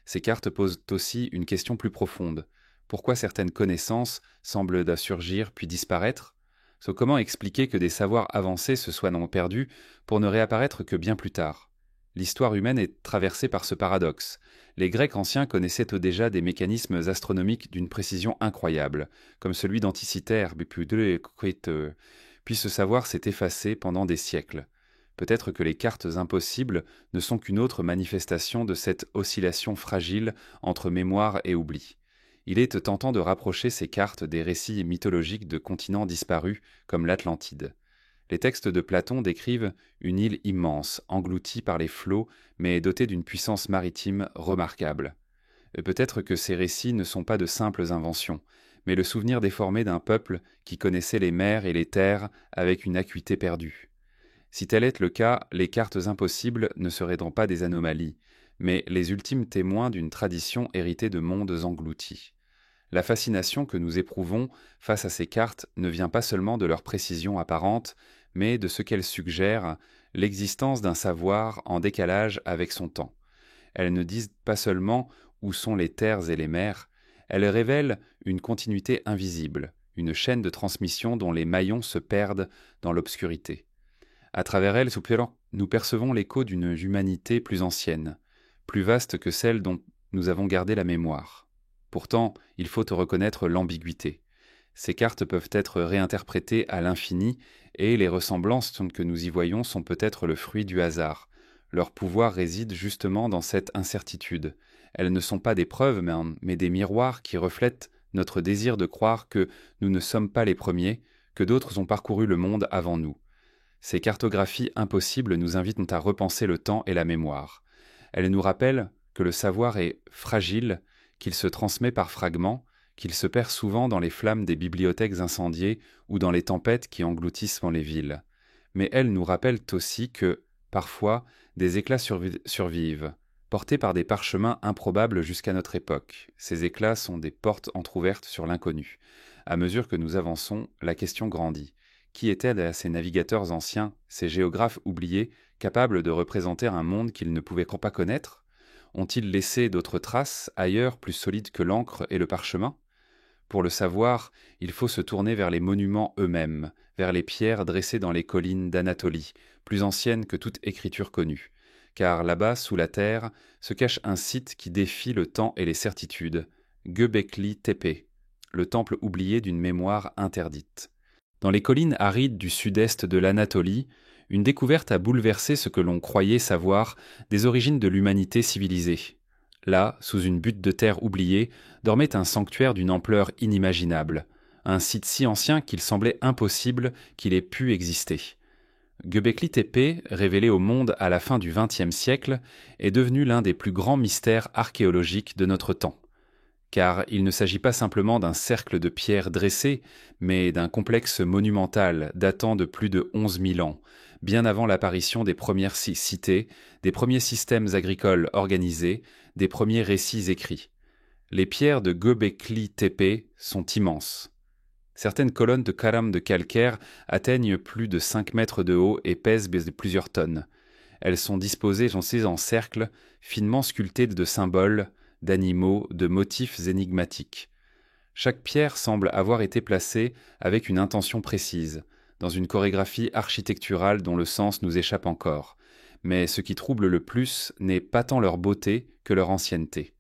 Ces cartes posent aussi une question plus profonde. Pourquoi certaines connaissances semblent surgir puis disparaître ? Comment expliquer que des savoirs avancés se soient non perdus pour ne réapparaître que bien plus tard ? L'histoire humaine est traversée par ce paradoxe. Les Grecs anciens connaissaient déjà des mécanismes astronomiques d'une précision incroyable, comme celui d'Anticythère, puis ce savoir s'est effacé pendant des siècles. Peut-être que les cartes impossibles ne sont qu'une autre manifestation de cette oscillation fragile entre mémoire et oubli. Il est tentant de rapprocher ces cartes des récits mythologiques de continents disparus comme l'Atlantide. Les textes de Platon décrivent une île immense, engloutie par les flots, mais dotée d'une puissance maritime remarquable. Peut-être que ces récits ne sont pas de simples inventions, mais le souvenir déformé d'un peuple qui connaissait les mers et les terres avec une acuité perdue. Si tel est le cas, les cartes impossibles ne seraient donc pas des anomalies, mais les ultimes témoins d'une tradition héritée de mondes engloutis. La fascination que nous éprouvons face à ces cartes ne vient pas seulement de leur précision apparente, mais de ce qu'elles suggèrent, l'existence d'un savoir en décalage avec son temps. Elles ne disent pas seulement où sont les terres et les mers, elles révèlent une continuité invisible, une chaîne de transmission dont les maillons se perdent dans l'obscurité. À travers elles, nous percevons l'écho d'une humanité plus ancienne, plus vaste que celle dont nous avons gardé la mémoire. Pourtant, il faut reconnaître l'ambiguïté. Ces cartes peuvent être réinterprétées à l'infini et les ressemblances que nous y voyons sont peut-être le fruit du hasard. Leur pouvoir réside justement dans cette incertitude. Elles ne sont pas des preuves, mais des miroirs qui reflètent notre désir de croire que nous ne sommes pas les premiers, que d'autres ont parcouru le monde avant nous. Ces cartographies impossibles nous invitent à repenser le temps et la mémoire. Elles nous rappellent que le savoir est fragile, qu'il se transmet par fragments, qu'il se perd souvent dans les flammes des bibliothèques incendiées ou dans les tempêtes qui engloutissent les villes. Mais elles nous rappellent aussi que, parfois, des éclats survivent, portés par des parchemins improbables jusqu'à notre époque. Ces éclats sont des portes entr'ouvertes sur l'inconnu. À mesure que nous avançons, la question grandit. Qui étaient ces navigateurs anciens, ces géographes oubliés, capables de représenter un monde qu'ils ne pouvaient pas connaître ? Ont-ils laissé d'autres traces, ailleurs plus solides que l'encre et le parchemin ? Pour le savoir, il faut se tourner vers les monuments eux-mêmes, vers les pierres dressées dans les collines d'Anatolie, plus anciennes que toute écriture connue. Car là-bas, sous la terre, se cache un site qui défie le temps et les certitudes, Göbekli Tepe, le temple oublié d'une mémoire interdite. Dans les collines arides du sud-est de l'Anatolie, une découverte a bouleversé ce que l'on croyait savoir des origines de l'humanité civilisée. Là, sous une butte de terre oubliée, dormait un sanctuaire d'une ampleur inimaginable, un site si ancien qu'il semblait impossible qu'il ait pu exister. Göbekli Tepe, révélé au monde à la fin du XXe siècle, est devenu l'un des plus grands mystères archéologiques de notre temps. Car il ne s'agit pas simplement d'un cercle de pierres dressées, mais d'un complexe monumental datant de plus de 11 000 ans, bien avant l'apparition des premières cités, des premiers systèmes agricoles organisés, des premiers récits écrits. Les pierres de Göbekli Tepe sont immenses. Certaines colonnes de karam de calcaire atteignent plus de 5 mètres de haut et pèsent plusieurs tonnes. Elles sont disposées en cercles, finement sculptées de symboles, d'animaux, de motifs énigmatiques. Chaque pierre semble avoir été placée avec une intention précise, dans une chorégraphie architecturale dont le sens nous échappe encore. Mais ce qui trouble le plus n'est pas tant leur beauté que leur ancienneté.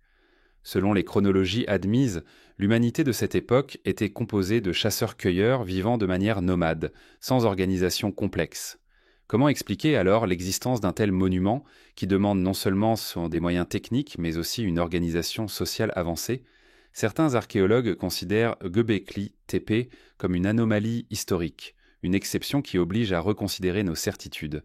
Selon les chronologies admises, l'humanité de cette époque était composée de chasseurs-cueilleurs vivant de manière nomade, sans organisation complexe. Comment expliquer alors l'existence d'un tel monument qui demande non seulement des moyens techniques, mais aussi une organisation sociale avancée? Certains archéologues considèrent Göbekli Tepe comme une anomalie historique, une exception qui oblige à reconsidérer nos certitudes.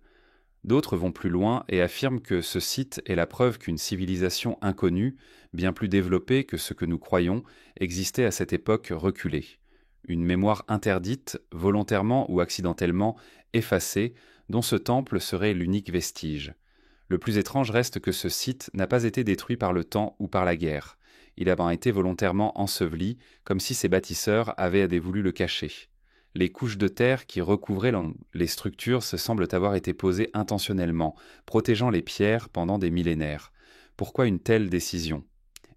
D'autres vont plus loin et affirment que ce site est la preuve qu'une civilisation inconnue, bien plus développée que ce que nous croyons, existait à cette époque reculée. Une mémoire interdite, volontairement ou accidentellement effacée, dont ce temple serait l'unique vestige. Le plus étrange reste que ce site n'a pas été détruit par le temps ou par la guerre. Il a été volontairement enseveli, comme si ses bâtisseurs avaient voulu le cacher. Les couches de terre qui recouvraient les structures se semblent avoir été posées intentionnellement, protégeant les pierres pendant des millénaires. Pourquoi une telle décision?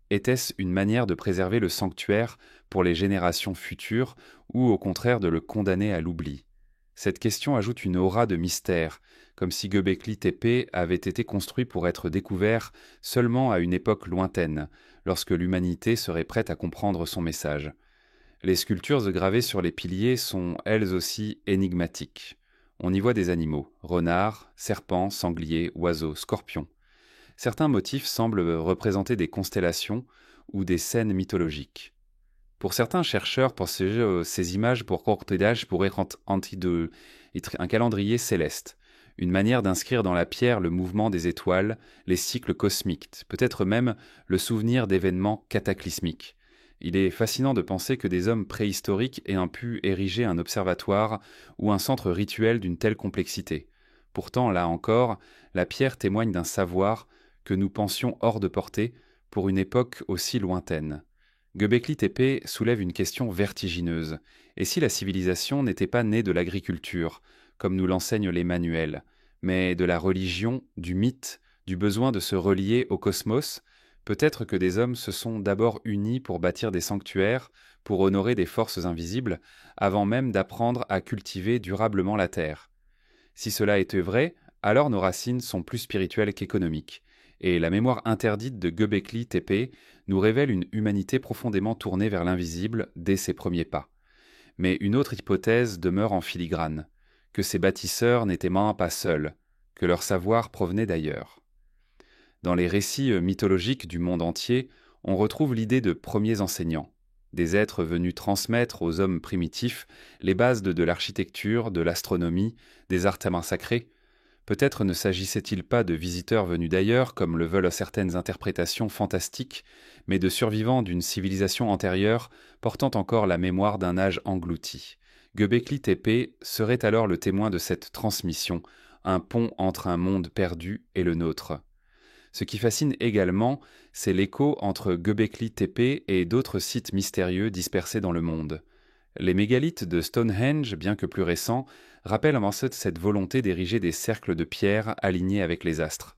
Était-ce une manière de préserver le sanctuaire pour les générations futures ou au contraire de le condamner à l'oubli? Cette question ajoute une aura de mystère, comme si Göbekli Tepe avait été construit pour être découvert seulement à une époque lointaine, lorsque l'humanité serait prête à comprendre son message. Les sculptures gravées sur les piliers sont elles aussi énigmatiques. On y voit des animaux, renards, serpents, sangliers, oiseaux, scorpions. Certains motifs semblent représenter des constellations ou des scènes mythologiques. Pour certains chercheurs, ces images pour cortédage pourraient être un calendrier céleste, une manière d'inscrire dans la pierre le mouvement des étoiles, les cycles cosmiques, peut-être même le souvenir d'événements cataclysmiques. Il est fascinant de penser que des hommes préhistoriques aient pu ériger un observatoire ou un centre rituel d'une telle complexité. Pourtant, là encore, la pierre témoigne d'un savoir que nous pensions hors de portée pour une époque aussi lointaine. Göbekli Tepe soulève une question vertigineuse. Et si la civilisation n'était pas née de l'agriculture, comme nous l'enseignent les manuels, mais de la religion, du mythe, du besoin de se relier au cosmos, peut-être que des hommes se sont d'abord unis pour bâtir des sanctuaires, pour honorer des forces invisibles, avant même d'apprendre à cultiver durablement la terre. Si cela était vrai, alors nos racines sont plus spirituelles qu'économiques. Et la mémoire interdite de Göbekli Tepe nous révèle une humanité profondément tournée vers l'invisible dès ses premiers pas. Mais une autre hypothèse demeure en filigrane, que ces bâtisseurs n'étaient pas seuls, que leur savoir provenait d'ailleurs. Dans les récits mythologiques du monde entier, on retrouve l'idée de premiers enseignants, des êtres venus transmettre aux hommes primitifs les bases de l'architecture, de l'astronomie, des arts sacrés. Peut-être ne s'agissait-il pas de visiteurs venus d'ailleurs, comme le veulent certaines interprétations fantastiques, mais de survivants d'une civilisation antérieure portant encore la mémoire d'un âge englouti. Göbekli Tepe serait alors le témoin de cette transmission, un pont entre un monde perdu et le nôtre. Ce qui fascine également, c'est l'écho entre Göbekli Tepe et d'autres sites mystérieux dispersés dans le monde. Les mégalithes de Stonehenge, bien que plus récents, rappellent en cette volonté d'ériger des cercles de pierre alignés avec les astres.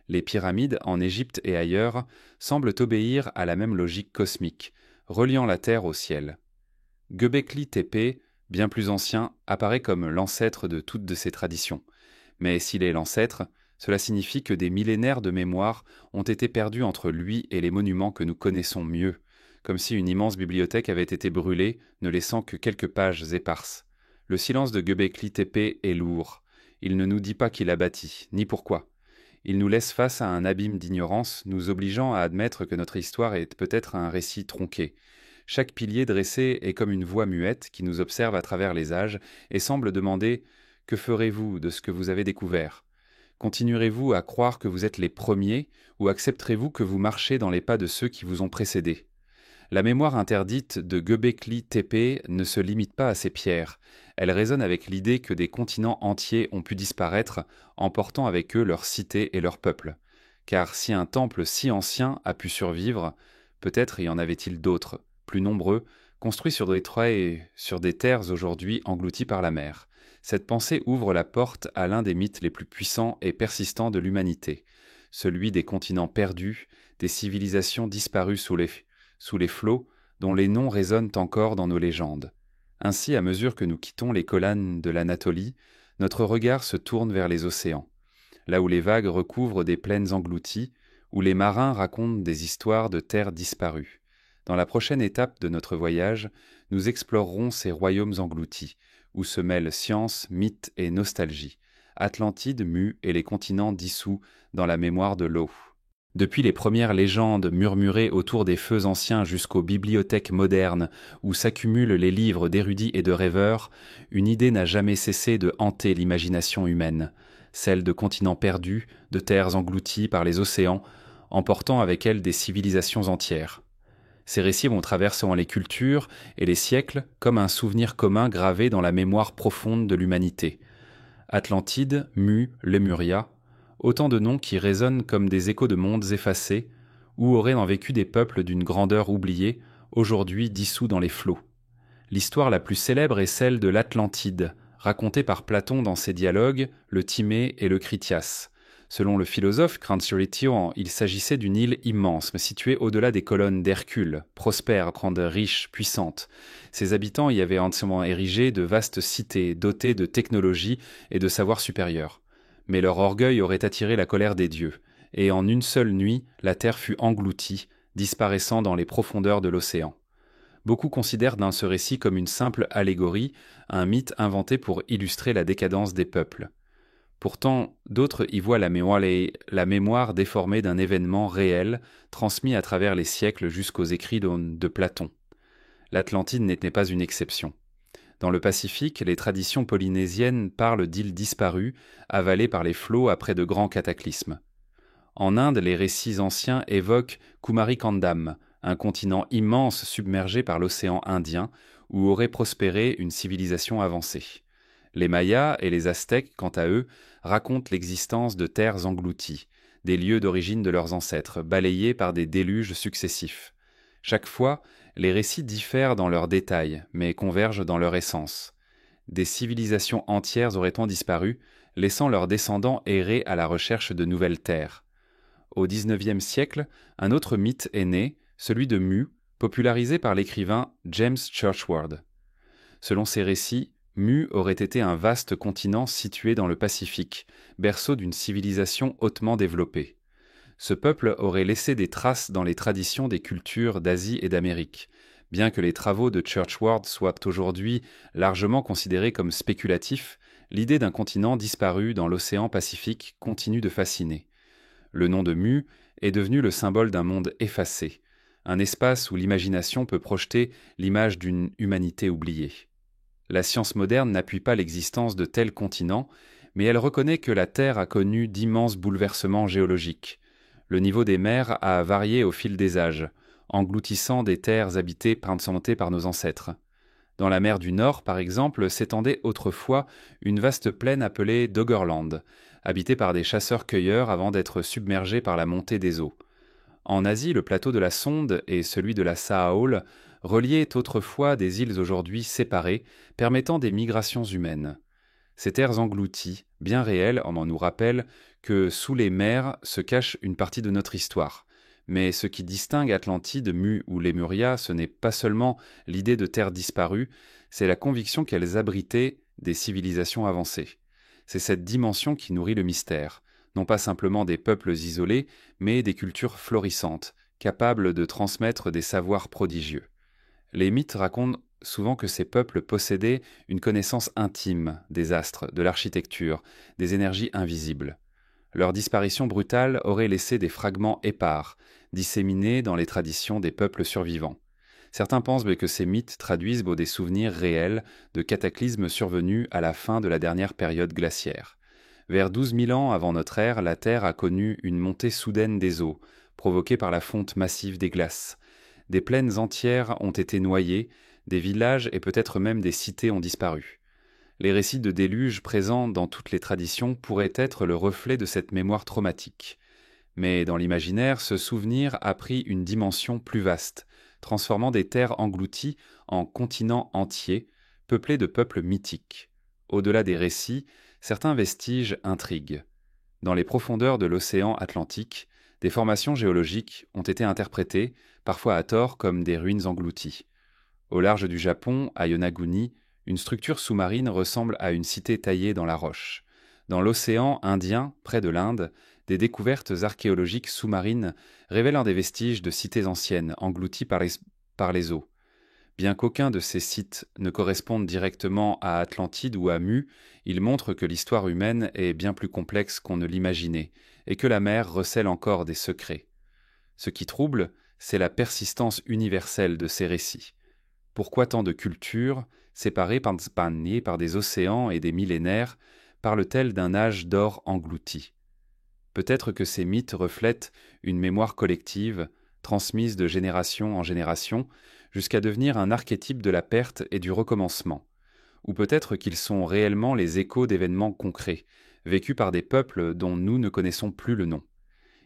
Les pyramides, en Égypte et ailleurs, semblent obéir à la même logique cosmique, reliant la terre au ciel. Göbekli Tepe, bien plus ancien, apparaît comme l'ancêtre de toutes de ces traditions. Mais s'il est l'ancêtre, cela signifie que des millénaires de mémoire ont été perdus entre lui et les monuments que nous connaissons mieux, comme si une immense bibliothèque avait été brûlée, ne laissant que quelques pages éparses. Le silence de Göbekli Tepe est lourd. Il ne nous dit pas qui l'a bâti, ni pourquoi. Il nous laisse face à un abîme d'ignorance, nous obligeant à admettre que notre histoire est peut-être un récit tronqué. Chaque pilier dressé est comme une voix muette qui nous observe à travers les âges et semble demander « Que ferez-vous de ce que vous avez découvert ?» Continuerez-vous à croire que vous êtes les premiers ou accepterez-vous que vous marchez dans les pas de ceux qui vous ont précédés? La mémoire interdite de Göbekli Tepe ne se limite pas à ces pierres. Elle résonne avec l'idée que des continents entiers ont pu disparaître, emportant avec eux leurs cités et leurs peuples. Car si un temple si ancien a pu survivre, peut-être y en avait-il d'autres, plus nombreux, construits sur des terres aujourd'hui englouties par la mer. Cette pensée ouvre la porte à l'un des mythes les plus puissants et persistants de l'humanité, celui des continents perdus, des civilisations disparues sous les flots, dont les noms résonnent encore dans nos légendes. Ainsi, à mesure que nous quittons les collines de l'Anatolie, notre regard se tourne vers les océans, là où les vagues recouvrent des plaines englouties, où les marins racontent des histoires de terres disparues. Dans la prochaine étape de notre voyage, nous explorerons ces royaumes engloutis, où se mêlent science, mythe et nostalgie, Atlantide mue et les continents dissous dans la mémoire de l'eau. Depuis les premières légendes murmurées autour des feux anciens jusqu'aux bibliothèques modernes où s'accumulent les livres d'érudits et de rêveurs, une idée n'a jamais cessé de hanter l'imagination humaine, celle de continents perdus, de terres englouties par les océans, emportant avec elles des civilisations entières. Ces récits vont traversant les cultures et les siècles comme un souvenir commun gravé dans la mémoire profonde de l'humanité. Atlantide, Mu, Lemuria, autant de noms qui résonnent comme des échos de mondes effacés, où auraient en vécu des peuples d'une grandeur oubliée, aujourd'hui dissous dans les flots. L'histoire la plus célèbre est celle de l'Atlantide, racontée par Platon dans ses dialogues, le Timée et le Critias. Selon le philosophe Cransurition, il s'agissait d'une île immense, située au-delà des colonnes d'Hercule, prospère, grande, riche, puissante. Ses habitants y avaient entièrement érigé de vastes cités, dotées de technologies et de savoirs supérieurs. Mais leur orgueil aurait attiré la colère des dieux, et en une seule nuit, la terre fut engloutie, disparaissant dans les profondeurs de l'océan. Beaucoup considèrent dans ce récit comme une simple allégorie, un mythe inventé pour illustrer la décadence des peuples. Pourtant, d'autres y voient la mémoire déformée d'un événement réel, transmis à travers les siècles jusqu'aux écrits de Platon. L'Atlantide n'était pas une exception. Dans le Pacifique, les traditions polynésiennes parlent d'îles disparues, avalées par les flots après de grands cataclysmes. En Inde, les récits anciens évoquent Kumarikandam, un continent immense submergé par l'océan Indien, où aurait prospéré une civilisation avancée. Les Mayas et les Aztèques, quant à eux, racontent l'existence de terres englouties, des lieux d'origine de leurs ancêtres, balayés par des déluges successifs. Chaque fois, les récits diffèrent dans leurs détails, mais convergent dans leur essence. Des civilisations entières auraient disparu, laissant leurs descendants errer à la recherche de nouvelles terres. Au XIXe siècle, un autre mythe est né, celui de Mu, popularisé par l'écrivain James Churchward. Selon ces récits, Mu aurait été un vaste continent situé dans le Pacifique, berceau d'une civilisation hautement développée. Ce peuple aurait laissé des traces dans les traditions des cultures d'Asie et d'Amérique, bien que les travaux de Churchward soient aujourd'hui largement considérés comme spéculatifs, l'idée d'un continent disparu dans l'océan Pacifique continue de fasciner. Le nom de Mu est devenu le symbole d'un monde effacé, un espace où l'imagination peut projeter l'image d'une humanité oubliée. La science moderne n'appuie pas l'existence de tels continents, mais elle reconnaît que la Terre a connu d'immenses bouleversements géologiques. Le niveau des mers a varié au fil des âges, engloutissant des terres habitées présentées par nos ancêtres. Dans la mer du Nord, par exemple, s'étendait autrefois une vaste plaine appelée Doggerland, habitée par des chasseurs-cueilleurs avant d'être submergée par la montée des eaux. En Asie, le plateau de la Sonde et celui de la Saaol reliaient autrefois des îles aujourd'hui séparées, permettant des migrations humaines. Ces terres englouties, bien réelles, on nous rappelle que sous les mers se cache une partie de notre histoire. Mais ce qui distingue Atlantide, Mu ou Lemuria, ce n'est pas seulement l'idée de terres disparues, c'est la conviction qu'elles abritaient des civilisations avancées. C'est cette dimension qui nourrit le mystère, non pas simplement des peuples isolés, mais des cultures florissantes, capables de transmettre des savoirs prodigieux. Les mythes racontent souvent que ces peuples possédaient une connaissance intime des astres, de l'architecture, des énergies invisibles. Leur disparition brutale aurait laissé des fragments épars, disséminés dans les traditions des peuples survivants. Certains pensent que ces mythes traduisent des souvenirs réels de cataclysmes survenus à la fin de la dernière période glaciaire. Vers 12 000 ans avant notre ère, la Terre a connu une montée soudaine des eaux, provoquée par la fonte massive des glaces. Des plaines entières ont été noyées, des villages et peut-être même des cités ont disparu. Les récits de déluge présents dans toutes les traditions pourraient être le reflet de cette mémoire traumatique. Mais dans l'imaginaire, ce souvenir a pris une dimension plus vaste, transformant des terres englouties en continents entiers, peuplés de peuples mythiques. Au-delà des récits, certains vestiges intriguent. Dans les profondeurs de l'océan Atlantique, des formations géologiques ont été interprétées, parfois à tort, comme des ruines englouties. Au large du Japon, à Yonaguni, une structure sous-marine ressemble à une cité taillée dans la roche. Dans l'océan Indien, près de l'Inde, des découvertes archéologiques sous-marines révèlent des vestiges de cités anciennes englouties par les eaux. Bien qu'aucun de ces sites ne corresponde directement à Atlantide ou à Mu, ils montrent que l'histoire humaine est bien plus complexe qu'on ne l'imaginait et que la mer recèle encore des secrets. Ce qui trouble, c'est la persistance universelle de ces récits. Pourquoi tant de cultures, séparées par des océans et des millénaires, parlent-elles d'un âge d'or englouti ? Peut-être que ces mythes reflètent une mémoire collective, transmise de génération en génération, jusqu'à devenir un archétype de la perte et du recommencement. Ou peut-être qu'ils sont réellement les échos d'événements concrets, vécus par des peuples dont nous ne connaissons plus le nom.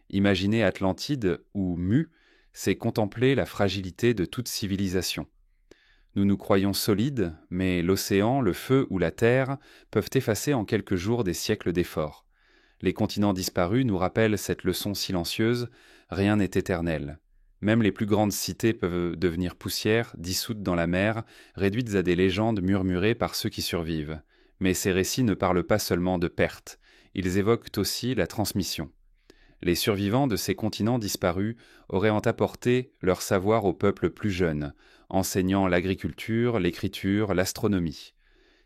Imaginer Atlantide ou Mu, c'est contempler la fragilité de toute civilisation. Nous nous croyons solides, mais l'océan, le feu ou la terre peuvent effacer en quelques jours des siècles d'efforts. Les continents disparus nous rappellent cette leçon silencieuse, rien n'est éternel. Même les plus grandes cités peuvent devenir poussière, dissoutes dans la mer, réduites à des légendes murmurées par ceux qui survivent. Mais ces récits ne parlent pas seulement de perte, ils évoquent aussi la transmission. Les survivants de ces continents disparus auraient apporté leur savoir aux peuples plus jeunes, enseignant l'agriculture, l'écriture, l'astronomie.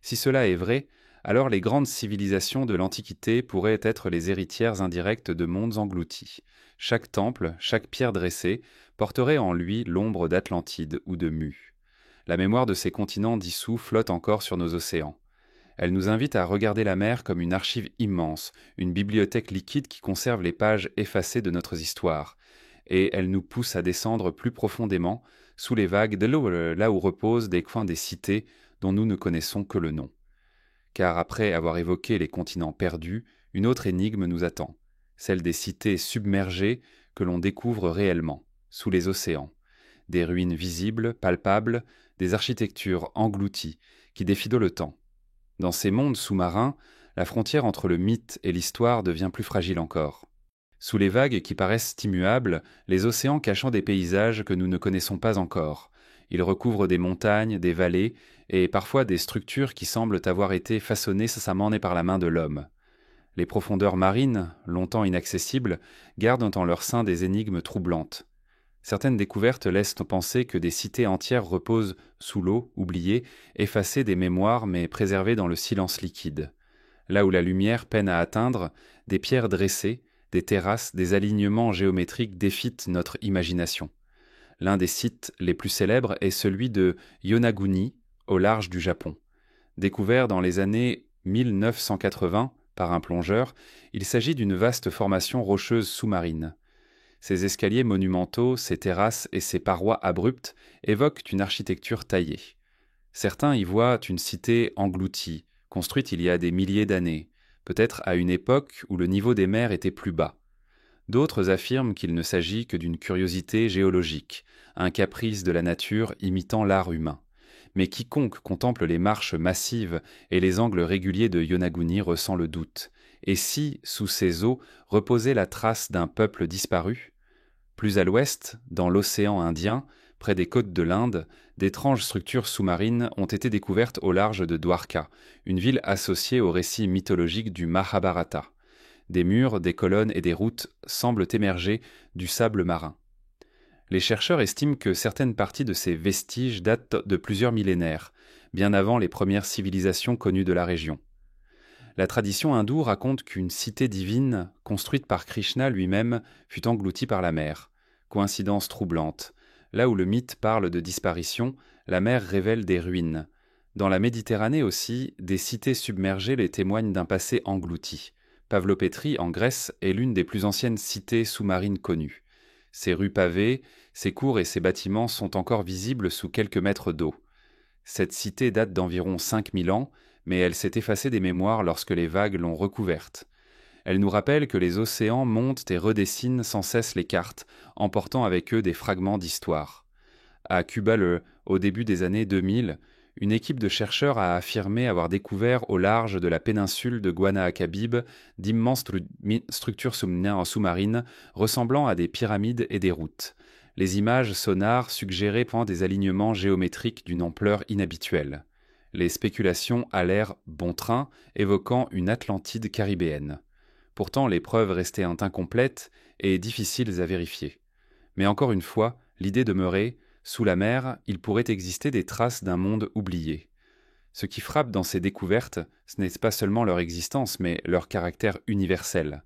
Si cela est vrai, alors les grandes civilisations de l'Antiquité pourraient être les héritières indirectes de mondes engloutis. Chaque temple, chaque pierre dressée, porterait en lui l'ombre d'Atlantide ou de Mu. La mémoire de ces continents dissous flotte encore sur nos océans. Elle nous invite à regarder la mer comme une archive immense, une bibliothèque liquide qui conserve les pages effacées de notre histoire. Et elle nous pousse à descendre plus profondément, sous les vagues, de l'eau, là où reposent des coins des cités dont nous ne connaissons que le nom. Car après avoir évoqué les continents perdus, une autre énigme nous attend, celle des cités submergées que l'on découvre réellement, sous les océans. Des ruines visibles, palpables, des architectures englouties, qui défient le temps. Dans ces mondes sous-marins, la frontière entre le mythe et l'histoire devient plus fragile encore. Sous les vagues qui paraissent immuables, les océans cachant des paysages que nous ne connaissons pas encore. Ils recouvrent des montagnes, des vallées, et parfois des structures qui semblent avoir été façonnées incessamment par la main de l'homme. Les profondeurs marines, longtemps inaccessibles, gardent en leur sein des énigmes troublantes. Certaines découvertes laissent penser que des cités entières reposent sous l'eau, oubliées, effacées des mémoires mais préservées dans le silence liquide. Là où la lumière peine à atteindre, des pierres dressées, des terrasses, des alignements géométriques défient notre imagination. L'un des sites les plus célèbres est celui de Yonaguni, au large du Japon. Découvert dans les années 1980 par un plongeur, il s'agit d'une vaste formation rocheuse sous-marine. Ses escaliers monumentaux, ses terrasses et ses parois abruptes évoquent une architecture taillée. Certains y voient une cité engloutie, construite il y a des milliers d'années, peut-être à une époque où le niveau des mers était plus bas. D'autres affirment qu'il ne s'agit que d'une curiosité géologique, un caprice de la nature imitant l'art humain. Mais quiconque contemple les marches massives et les angles réguliers de Yonaguni ressent le doute. Et si, sous ces eaux, reposait la trace d'un peuple disparu ? Plus à l'ouest, dans l'océan Indien, près des côtes de l'Inde, d'étranges structures sous-marines ont été découvertes au large de Dwarka, une ville associée au récit mythologique du Mahabharata. Des murs, des colonnes et des routes semblent émerger du sable marin. Les chercheurs estiment que certaines parties de ces vestiges datent de plusieurs millénaires, bien avant les premières civilisations connues de la région. La tradition hindoue raconte qu'une cité divine, construite par Krishna lui-même, fut engloutie par la mer. Coïncidence troublante. Là où le mythe parle de disparition, la mer révèle des ruines. Dans la Méditerranée aussi, des cités submergées les témoignent d'un passé englouti. Pavlopétrie, en Grèce, est l'une des plus anciennes cités sous-marines connues. Ses rues pavées, ses cours et ses bâtiments sont encore visibles sous quelques mètres d'eau. Cette cité date d'environ 5000 ans, mais elle s'est effacée des mémoires lorsque les vagues l'ont recouverte. Elle nous rappelle que les océans montent et redessinent sans cesse les cartes, emportant avec eux des fragments d'histoire. À Cuba, au début des années 2000, une équipe de chercheurs a affirmé avoir découvert au large de la péninsule de Guanaacabib d'immenses structures sous-marines ressemblant à des pyramides et des routes. Les images sonars suggéraient des alignements géométriques d'une ampleur inhabituelle. Les spéculations allèrent bon train, évoquant une Atlantide caribéenne. Pourtant, les preuves restaient incomplètes et difficiles à vérifier. Mais encore une fois, l'idée demeurait: sous la mer, il pourrait exister des traces d'un monde oublié. Ce qui frappe dans ces découvertes, ce n'est pas seulement leur existence, mais leur caractère universel.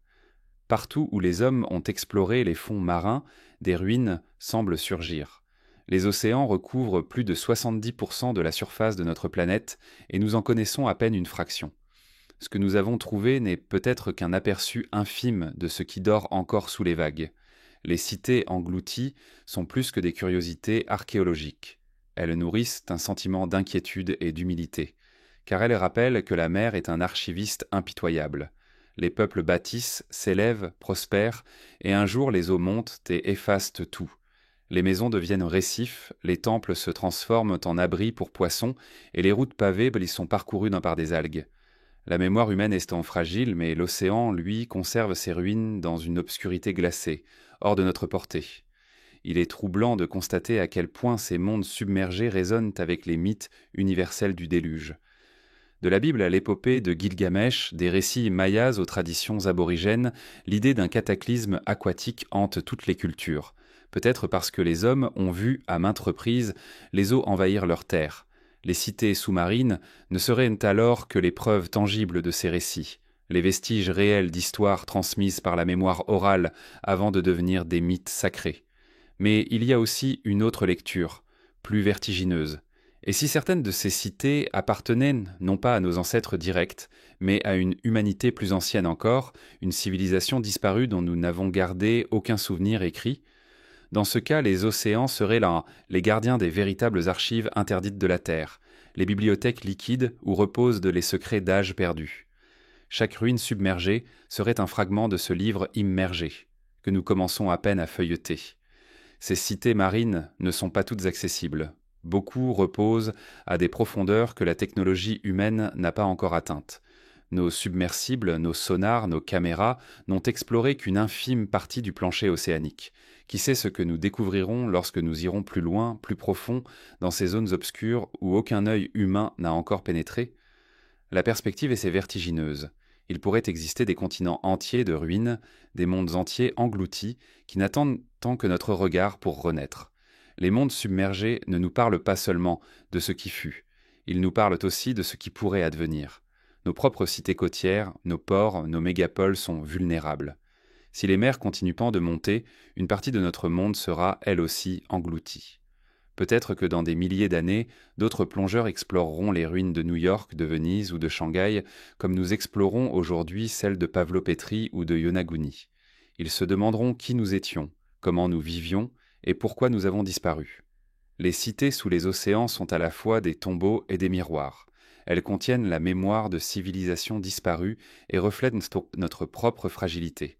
Partout où les hommes ont exploré les fonds marins, des ruines semblent surgir. Les océans recouvrent plus de 70% de la surface de notre planète et nous en connaissons à peine une fraction. Ce que nous avons trouvé n'est peut-être qu'un aperçu infime de ce qui dort encore sous les vagues. Les cités englouties sont plus que des curiosités archéologiques. Elles nourrissent un sentiment d'inquiétude et d'humilité, car elles rappellent que la mer est un archiviste impitoyable. Les peuples bâtissent, s'élèvent, prospèrent, et un jour les eaux montent et effacent tout. Les maisons deviennent récifs, les temples se transforment en abris pour poissons, et les routes pavées y sont parcourues par des algues. La mémoire humaine est fragile, mais l'océan, lui, conserve ses ruines dans une obscurité glacée, hors de notre portée. Il est troublant de constater à quel point ces mondes submergés résonnent avec les mythes universels du déluge. De la Bible à l'épopée de Gilgamesh, des récits mayas aux traditions aborigènes, l'idée d'un cataclysme aquatique hante toutes les cultures. Peut-être parce que les hommes ont vu, à maintes reprises, les eaux envahir leurs terres. Les cités sous-marines ne seraient alors que les preuves tangibles de ces récits, les vestiges réels d'histoires transmises par la mémoire orale avant de devenir des mythes sacrés. Mais il y a aussi une autre lecture, plus vertigineuse. Et si certaines de ces cités appartenaient non pas à nos ancêtres directs, mais à une humanité plus ancienne encore, une civilisation disparue dont nous n'avons gardé aucun souvenir écrit, dans ce cas, les océans seraient les gardiens des véritables archives interdites de la Terre, les bibliothèques liquides où reposent les secrets d'âges perdus. Chaque ruine submergée serait un fragment de ce livre immergé, que nous commençons à peine à feuilleter. Ces cités marines ne sont pas toutes accessibles. Beaucoup reposent à des profondeurs que la technologie humaine n'a pas encore atteintes. Nos submersibles, nos sonars, nos caméras n'ont exploré qu'une infime partie du plancher océanique. Qui sait ce que nous découvrirons lorsque nous irons plus loin, plus profond, dans ces zones obscures où aucun œil humain n'a encore pénétré? La perspective est vertigineuse. Il pourrait exister des continents entiers de ruines, des mondes entiers engloutis, qui n'attendent tant que notre regard pour renaître. Les mondes submergés ne nous parlent pas seulement de ce qui fut, ils nous parlent aussi de ce qui pourrait advenir. Nos propres cités côtières, nos ports, nos mégapoles sont vulnérables. Si les mers continuent de monter, une partie de notre monde sera, elle aussi, engloutie. Peut-être que dans des milliers d'années, d'autres plongeurs exploreront les ruines de New York, de Venise ou de Shanghai, comme nous explorons aujourd'hui celles de Pavlo-Pétri ou de Yonaguni. Ils se demanderont qui nous étions, comment nous vivions et pourquoi nous avons disparu. Les cités sous les océans sont à la fois des tombeaux et des miroirs. Elles contiennent la mémoire de civilisations disparues et reflètent notre propre fragilité.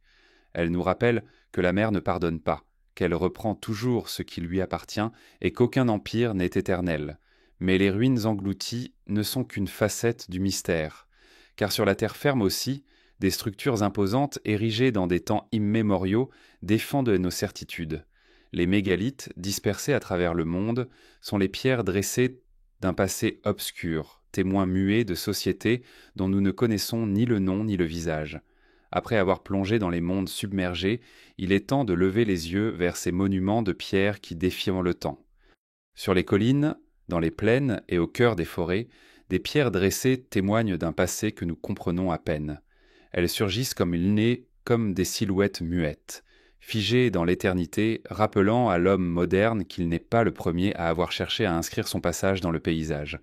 Elles nous rappellent que la mer ne pardonne pas, qu'elle reprend toujours ce qui lui appartient et qu'aucun empire n'est éternel. Mais les ruines englouties ne sont qu'une facette du mystère. Car sur la terre ferme aussi, des structures imposantes érigées dans des temps immémoriaux défendent nos certitudes. Les mégalithes, dispersés à travers le monde, sont les pierres dressées d'un passé obscur, témoins muets de sociétés dont nous ne connaissons ni le nom ni le visage. Après avoir plongé dans les mondes submergés, il est temps de lever les yeux vers ces monuments de pierre qui défient le temps. Sur les collines, dans les plaines et au cœur des forêts, des pierres dressées témoignent d'un passé que nous comprenons à peine. Elles surgissent comme il n'est, comme des silhouettes muettes, figées dans l'éternité, rappelant à l'homme moderne qu'il n'est pas le premier à avoir cherché à inscrire son passage dans le paysage.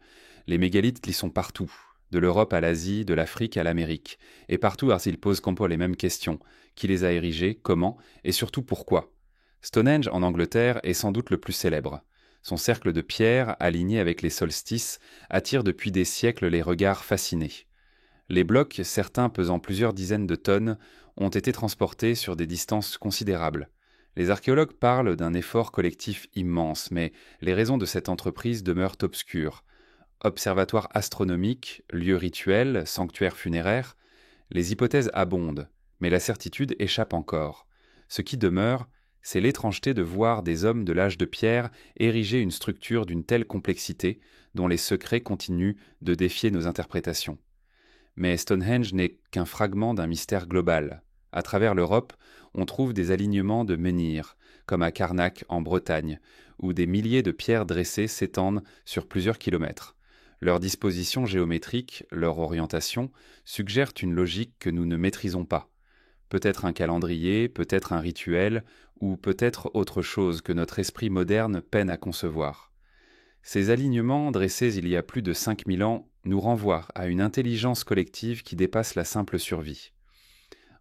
Les mégalithes y sont partout, de l'Europe à l'Asie, de l'Afrique à l'Amérique, et partout ils posent les mêmes questions. Qui les a érigés, comment, et surtout pourquoi? Stonehenge, en Angleterre, est sans doute le plus célèbre. Son cercle de pierre, aligné avec les solstices, attire depuis des siècles les regards fascinés. Les blocs, certains pesant plusieurs dizaines de tonnes, ont été transportés sur des distances considérables. Les archéologues parlent d'un effort collectif immense, mais les raisons de cette entreprise demeurent obscures. observatoire astronomique, lieu rituel, sanctuaire funéraire, les hypothèses abondent, mais la certitude échappe encore. Ce qui demeure, c'est l'étrangeté de voir des hommes de l'âge de pierre ériger une structure d'une telle complexité dont les secrets continuent de défier nos interprétations. Mais Stonehenge n'est qu'un fragment d'un mystère global. À travers l'Europe, on trouve des alignements de menhirs, comme à Carnac en Bretagne, où des milliers de pierres dressées s'étendent sur plusieurs kilomètres. Leur disposition géométrique, leur orientation, suggèrent une logique que nous ne maîtrisons pas. Peut-être un calendrier, peut-être un rituel, ou peut-être autre chose que notre esprit moderne peine à concevoir. Ces alignements, dressés il y a plus de 5000 ans, nous renvoient à une intelligence collective qui dépasse la simple survie.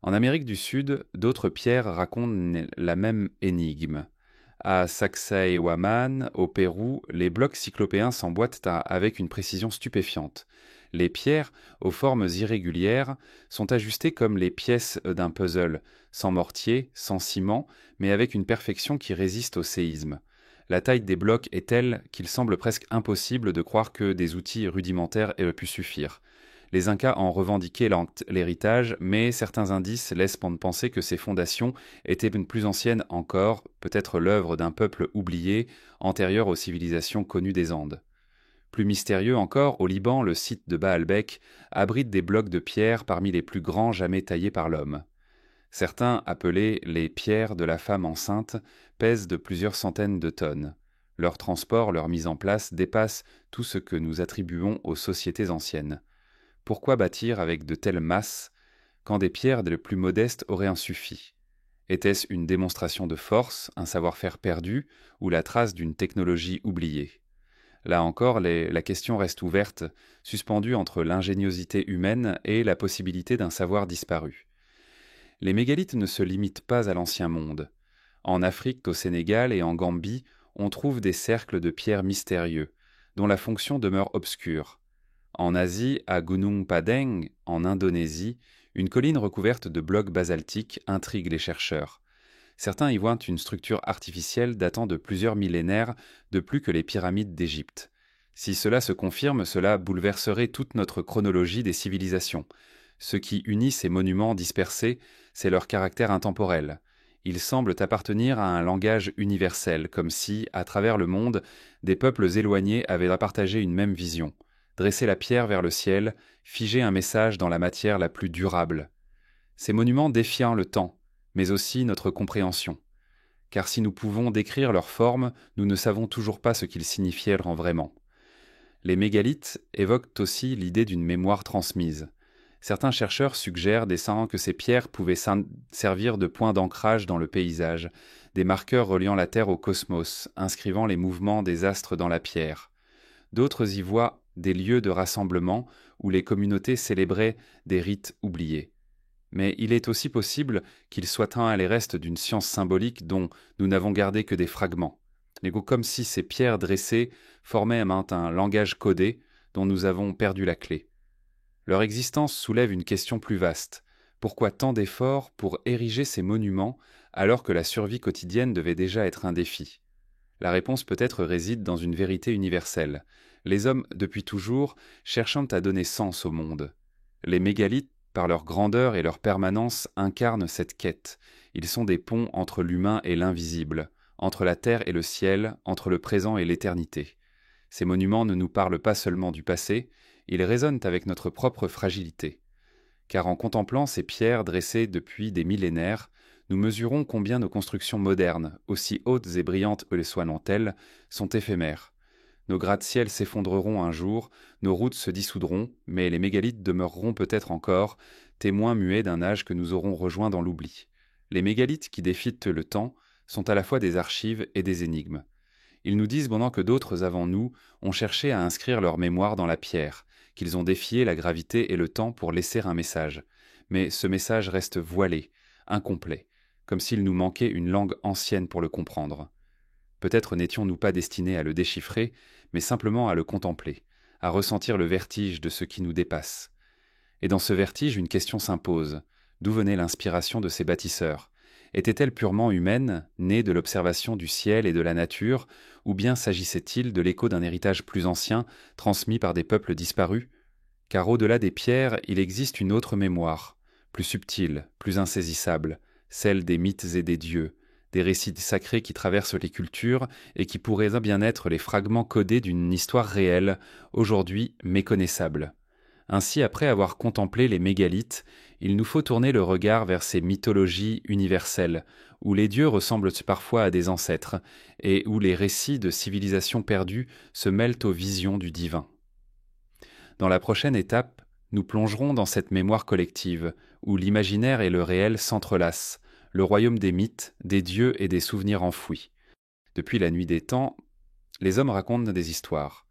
En Amérique du Sud, d'autres pierres racontent la même énigme. À Sacsayhuaman, au Pérou, les blocs cyclopéens s'emboîtent avec une précision stupéfiante. Les pierres, aux formes irrégulières, sont ajustées comme les pièces d'un puzzle, sans mortier, sans ciment, mais avec une perfection qui résiste au séisme. La taille des blocs est telle qu'il semble presque impossible de croire que des outils rudimentaires aient pu suffire. Les Incas en revendiquaient l'héritage, mais certains indices laissent penser que ces fondations étaient plus anciennes encore, peut-être l'œuvre d'un peuple oublié, antérieur aux civilisations connues des Andes. Plus mystérieux encore, au Liban, le site de Baalbek abrite des blocs de pierre parmi les plus grands jamais taillés par l'homme. Certains, appelés les pierres de la femme enceinte, pèsent de plusieurs centaines de tonnes. Leur transport, leur mise en place dépassent tout ce que nous attribuons aux sociétés anciennes. Pourquoi bâtir avec de telles masses quand des pierres les plus modestes auraient suffi? Était-ce une démonstration de force, un savoir-faire perdu ou la trace d'une technologie oubliée? Là encore, la question reste ouverte, suspendue entre l'ingéniosité humaine et la possibilité d'un savoir disparu. Les mégalithes ne se limitent pas à l'ancien monde. En Afrique, au Sénégal et en Gambie, on trouve des cercles de pierres mystérieux, dont la fonction demeure obscure. En Asie, à Gunung Padang, en Indonésie, une colline recouverte de blocs basaltiques intrigue les chercheurs. Certains y voient une structure artificielle datant de plusieurs millénaires de plus que les pyramides d'Égypte. Si cela se confirme, cela bouleverserait toute notre chronologie des civilisations. Ce qui unit ces monuments dispersés, c'est leur caractère intemporel. Ils semblent appartenir à un langage universel, comme si, à travers le monde, des peuples éloignés avaient partagé une même vision. Dresser la pierre vers le ciel, figer un message dans la matière la plus durable. Ces monuments défient le temps, mais aussi notre compréhension. Car si nous pouvons décrire leur forme, nous ne savons toujours pas ce qu'ils signifièrent vraiment. Les mégalithes évoquent aussi l'idée d'une mémoire transmise. Certains chercheurs suggèrent que ces pierres pouvaient servir de point d'ancrage dans le paysage, des marqueurs reliant la Terre au cosmos, inscrivant les mouvements des astres dans la pierre. D'autres y voient des lieux de rassemblement où les communautés célébraient des rites oubliés. Mais il est aussi possible qu'ils soient les restes d'une science symbolique dont nous n'avons gardé que des fragments. Comme si ces pierres dressées formaient un langage codé dont nous avons perdu la clé. Leur existence soulève une question plus vaste. Pourquoi tant d'efforts pour ériger ces monuments alors que la survie quotidienne devait déjà être un défi? La réponse peut-être réside dans une vérité universelle. Les hommes, depuis toujours, cherchant à donner sens au monde. Les mégalithes, par leur grandeur et leur permanence, incarnent cette quête. Ils sont des ponts entre l'humain et l'invisible, entre la terre et le ciel, entre le présent et l'éternité. Ces monuments ne nous parlent pas seulement du passé, ils résonnent avec notre propre fragilité. Car en contemplant ces pierres dressées depuis des millénaires, nous mesurons combien nos constructions modernes, aussi hautes et brillantes que les soient-elles, sont éphémères. Nos gratte-ciels s'effondreront un jour, nos routes se dissoudront, mais les mégalithes demeureront peut-être encore, témoins muets d'un âge que nous aurons rejoint dans l'oubli. Les mégalithes qui défient le temps sont à la fois des archives et des énigmes. Ils nous disent pendant que d'autres avant nous ont cherché à inscrire leur mémoire dans la pierre, qu'ils ont défié la gravité et le temps pour laisser un message. Mais ce message reste voilé, incomplet, comme s'il nous manquait une langue ancienne pour le comprendre. Peut-être n'étions-nous pas destinés à le déchiffrer, mais simplement à le contempler, à ressentir le vertige de ce qui nous dépasse. Et dans ce vertige, une question s'impose. D'où venait l'inspiration de ces bâtisseurs? Était-elle purement humaine, née de l'observation du ciel et de la nature, ou bien s'agissait-il de l'écho d'un héritage plus ancien, transmis par des peuples disparus? Car au-delà des pierres, il existe une autre mémoire, plus subtile, plus insaisissable, celle des mythes et des dieux, des récits sacrés qui traversent les cultures et qui pourraient bien être les fragments codés d'une histoire réelle, aujourd'hui méconnaissable. Ainsi, après avoir contemplé les mégalithes, il nous faut tourner le regard vers ces mythologies universelles, où les dieux ressemblent parfois à des ancêtres, et où les récits de civilisations perdues se mêlent aux visions du divin. Dans la prochaine étape, nous plongerons dans cette mémoire collective, où l'imaginaire et le réel s'entrelacent, le royaume des mythes, des dieux et des souvenirs enfouis. Depuis la nuit des temps, les hommes racontent des histoires,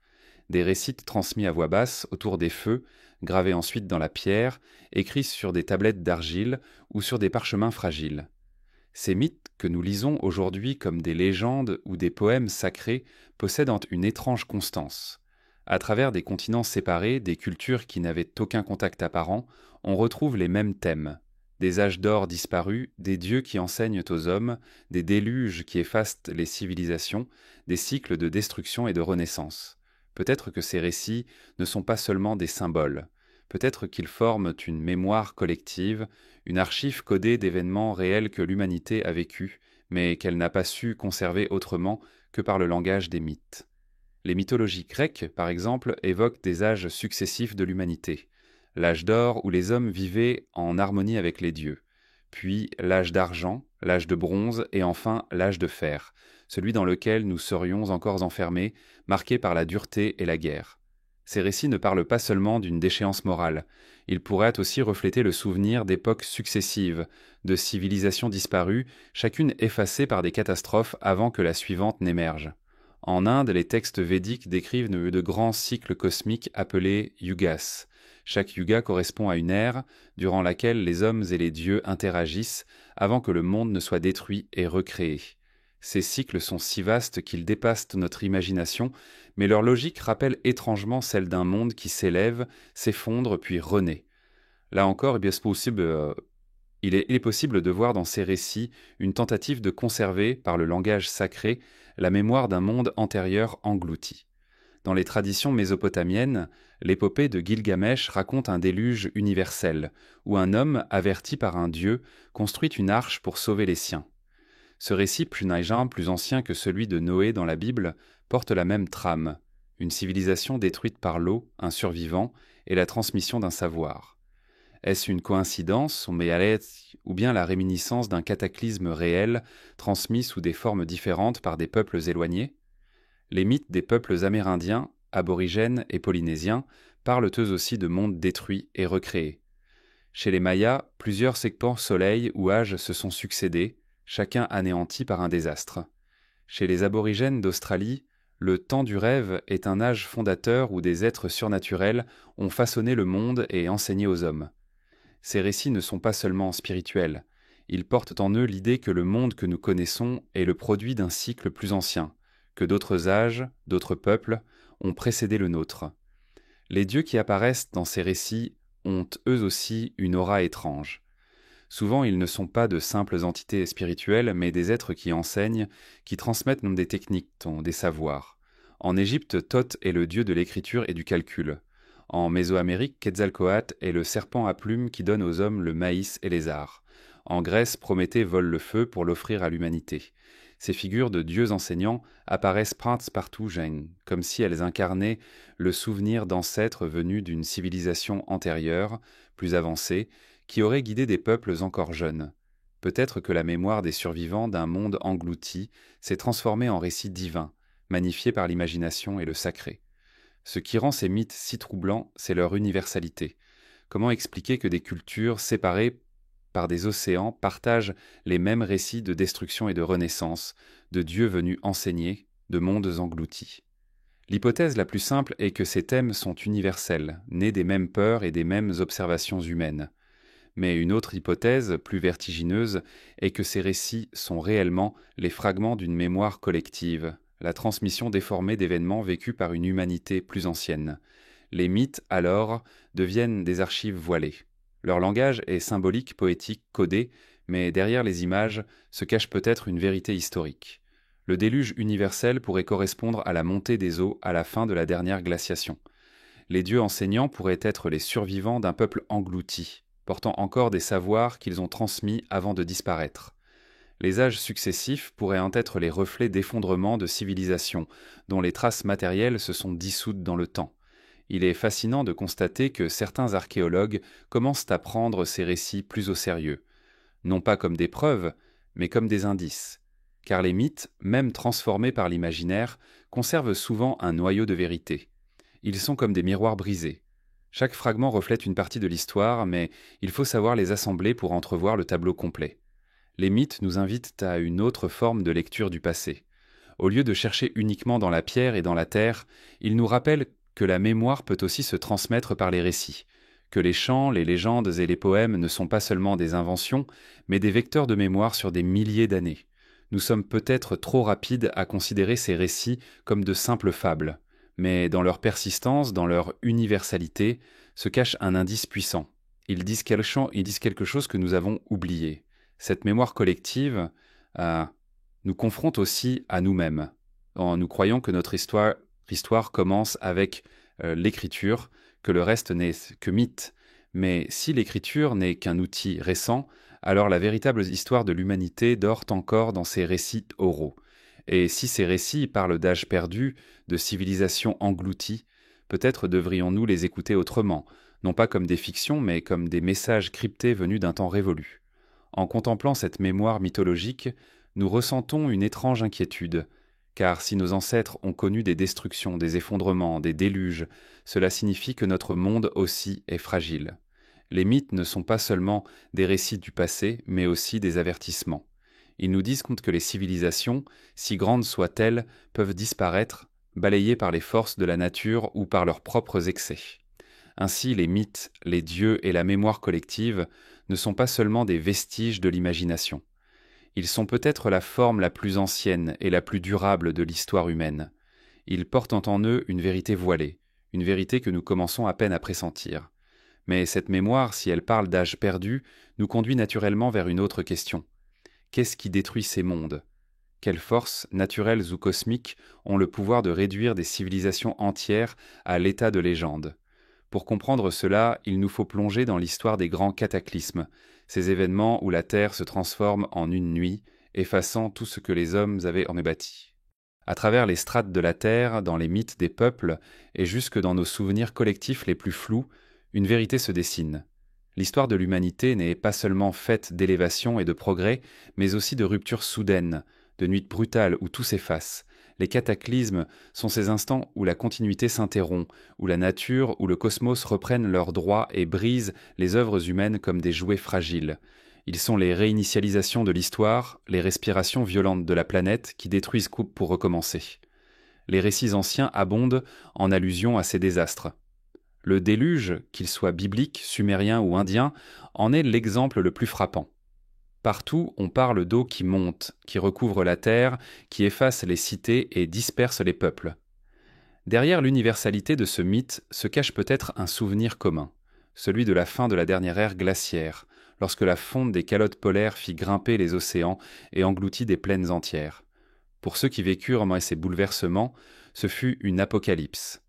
des récits transmis à voix basse autour des feux, gravés ensuite dans la pierre, écrits sur des tablettes d'argile ou sur des parchemins fragiles. Ces mythes que nous lisons aujourd'hui comme des légendes ou des poèmes sacrés possèdent une étrange constance. À travers des continents séparés, des cultures qui n'avaient aucun contact apparent, on retrouve les mêmes thèmes. Des âges d'or disparus, des dieux qui enseignent aux hommes, des déluges qui effacent les civilisations, des cycles de destruction et de renaissance. Peut-être que ces récits ne sont pas seulement des symboles, peut-être qu'ils forment une mémoire collective, une archive codée d'événements réels que l'humanité a vécus, mais qu'elle n'a pas su conserver autrement que par le langage des mythes. Les mythologies grecques, par exemple, évoquent des âges successifs de l'humanité. L'âge d'or où les hommes vivaient en harmonie avec les dieux, puis l'âge d'argent, l'âge de bronze et enfin l'âge de fer, celui dans lequel nous serions encore enfermés, marqué par la dureté et la guerre. Ces récits ne parlent pas seulement d'une déchéance morale, ils pourraient aussi refléter le souvenir d'époques successives, de civilisations disparues, chacune effacée par des catastrophes avant que la suivante n'émerge. En Inde, les textes védiques décrivent de grands cycles cosmiques appelés yugas. Chaque yuga correspond à une ère durant laquelle les hommes et les dieux interagissent avant que le monde ne soit détruit et recréé. Ces cycles sont si vastes qu'ils dépassent notre imagination, mais leur logique rappelle étrangement celle d'un monde qui s'élève, s'effondre puis renaît. Là encore, il est possible de voir dans ces récits une tentative de conserver, par le langage sacré, la mémoire d'un monde antérieur englouti. Dans les traditions mésopotamiennes, l'épopée de Gilgamesh raconte un déluge universel, où un homme, averti par un dieu, construit une arche pour sauver les siens. Ce récit plus ancien que celui de Noé dans la Bible, porte la même trame, une civilisation détruite par l'eau, un survivant, et la transmission d'un savoir. Est-ce une coïncidence, ou bien la réminiscence d'un cataclysme réel, transmis sous des formes différentes par des peuples éloignés? Les mythes des peuples amérindiens, aborigènes et polynésiens parlent eux aussi de mondes détruits et recréés. Chez les Mayas, plusieurs segments soleil ou âges se sont succédés, chacun anéanti par un désastre. Chez les aborigènes d'Australie, le temps du rêve est un âge fondateur où des êtres surnaturels ont façonné le monde et enseigné aux hommes. Ces récits ne sont pas seulement spirituels, ils portent en eux l'idée que le monde que nous connaissons est le produit d'un cycle plus ancien, que d'autres âges, d'autres peuples, ont précédé le nôtre. Les dieux qui apparaissent dans ces récits ont eux aussi une aura étrange. Souvent, ils ne sont pas de simples entités spirituelles, mais des êtres qui enseignent, qui transmettent des techniques, des savoirs. En Égypte, Thoth est le dieu de l'écriture et du calcul. En Mésoamérique, Quetzalcoatl est le serpent à plumes qui donne aux hommes le maïs et les arts. En Grèce, Prométhée vole le feu pour l'offrir à l'humanité. Ces figures de dieux enseignants apparaissent partout, comme si elles incarnaient le souvenir d'ancêtres venus d'une civilisation antérieure, plus avancée, qui auraient guidé des peuples encore jeunes. Peut-être que la mémoire des survivants d'un monde englouti s'est transformée en récit divin, magnifié par l'imagination et le sacré. Ce qui rend ces mythes si troublants, c'est leur universalité. Comment expliquer que des cultures séparées par des océans partagent les mêmes récits de destruction et de renaissance, de dieux venus enseigner, de mondes engloutis? L'hypothèse la plus simple est que ces thèmes sont universels, nés des mêmes peurs et des mêmes observations humaines. Mais une autre hypothèse, plus vertigineuse, est que ces récits sont réellement les fragments d'une mémoire collective, la transmission déformée d'événements vécus par une humanité plus ancienne. Les mythes, alors, deviennent des archives voilées. Leur langage est symbolique, poétique, codé, Mais derrière les images se cache peut-être une vérité historique. Le déluge universel pourrait correspondre à la montée des eaux à la fin de la dernière glaciation. Les dieux enseignants pourraient être les survivants d'un peuple englouti, portant encore des savoirs qu'ils ont transmis avant de disparaître. Les âges successifs pourraient en être les reflets d'effondrements de civilisations, dont les traces matérielles se sont dissoutes dans le temps. Il est fascinant de constater que certains archéologues commencent à prendre ces récits plus au sérieux, non pas comme des preuves, mais comme des indices. Car les mythes, même transformés par l'imaginaire, conservent souvent un noyau de vérité. Ils sont comme des miroirs brisés. Chaque fragment reflète une partie de l'histoire, mais il faut savoir les assembler pour entrevoir le tableau complet. Les mythes nous invitent à une autre forme de lecture du passé. Au lieu de chercher uniquement dans la pierre et dans la terre, ils nous rappellent que la mémoire peut aussi se transmettre par les récits, que les chants, les légendes et les poèmes ne sont pas seulement des inventions, mais des vecteurs de mémoire sur des milliers d'années. Nous sommes peut-être trop rapides à considérer ces récits comme de simples fables, mais dans leur persistance, dans leur universalité, se cache un indice puissant. Ils disent quelque chose que nous avons oublié. Cette mémoire collective nous confronte aussi à nous-mêmes. Nous croyons que notre histoire commence avec l'écriture, que le reste n'est que mythe. Mais si l'écriture n'est qu'un outil récent, alors la véritable histoire de l'humanité dort encore dans ces récits oraux. Et si ces récits parlent d'âges perdus, de civilisations englouties, peut-être devrions-nous les écouter autrement, non pas comme des fictions, mais comme des messages cryptés venus d'un temps révolu. En contemplant cette mémoire mythologique, nous ressentons une étrange inquiétude, car si nos ancêtres ont connu des destructions, des effondrements, des déluges, cela signifie que notre monde aussi est fragile. Les mythes ne sont pas seulement des récits du passé, mais aussi des avertissements. Ils nous disent que les civilisations, si grandes soient-elles, peuvent disparaître, balayées par les forces de la nature ou par leurs propres excès. Ainsi, les mythes, les dieux et la mémoire collective ne sont pas seulement des vestiges de l'imagination. Ils sont peut-être la forme la plus ancienne et la plus durable de l'histoire humaine. Ils portent en eux une vérité voilée, une vérité que nous commençons à peine à pressentir. Mais cette mémoire, si elle parle d'âge perdu, nous conduit naturellement vers une autre question. Qu'est-ce qui détruit ces mondes ? Quelles forces, naturelles ou cosmiques, ont le pouvoir de réduire des civilisations entières à l'état de légende ? Pour comprendre cela, il nous faut plonger dans l'histoire des grands cataclysmes, ces événements où la Terre se transforme en une nuit, effaçant tout ce que les hommes avaient en bâti. À travers les strates de la Terre, dans les mythes des peuples, et jusque dans nos souvenirs collectifs les plus flous, une vérité se dessine. L'histoire de l'humanité n'est pas seulement faite d'élévation et de progrès, mais aussi de ruptures soudaines, de nuits brutales où tout s'efface. Les cataclysmes sont ces instants où la continuité s'interrompt, où la nature ou le cosmos reprennent leurs droits et brisent les œuvres humaines comme des jouets fragiles. Ils sont les réinitialisations de l'histoire, les respirations violentes de la planète qui détruisent pour recommencer. Les récits anciens abondent en allusion à ces désastres. Le déluge, qu'il soit biblique, sumérien ou indien, en est l'exemple le plus frappant. Partout, on parle d'eau qui monte, qui recouvre la terre, qui efface les cités et disperse les peuples. Derrière l'universalité de ce mythe se cache peut-être un souvenir commun, celui de la fin de la dernière ère glaciaire, lorsque la fonte des calottes polaires fit grimper les océans et engloutit des plaines entières. Pour ceux qui vécurent ces bouleversements, ce fut une apocalypse.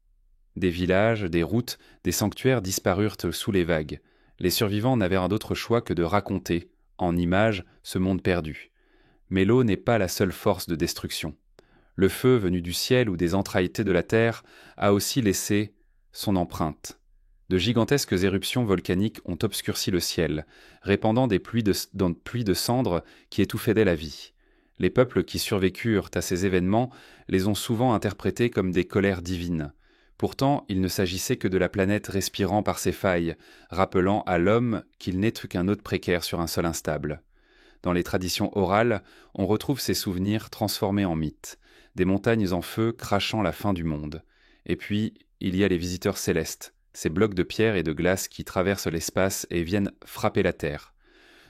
Des villages, des routes, des sanctuaires disparurent sous les vagues. Les survivants n'avaient rien d'autre choix que de raconter, en images, ce monde perdu. Mais l'eau n'est pas la seule force de destruction. Le feu venu du ciel ou des entrailles de la terre a aussi laissé son empreinte. De gigantesques éruptions volcaniques ont obscurci le ciel, répandant des pluies de cendres qui étouffaient la vie. Les peuples qui survécurent à ces événements les ont souvent interprétés comme des colères divines. Pourtant, il ne s'agissait que de la planète respirant par ses failles, rappelant à l'homme qu'il n'est qu'un hôte précaire sur un sol instable. Dans les traditions orales, on retrouve ces souvenirs transformés en mythes, des montagnes en feu crachant la fin du monde. Et puis, il y a les visiteurs célestes, ces blocs de pierre et de glace qui traversent l'espace et viennent frapper la Terre.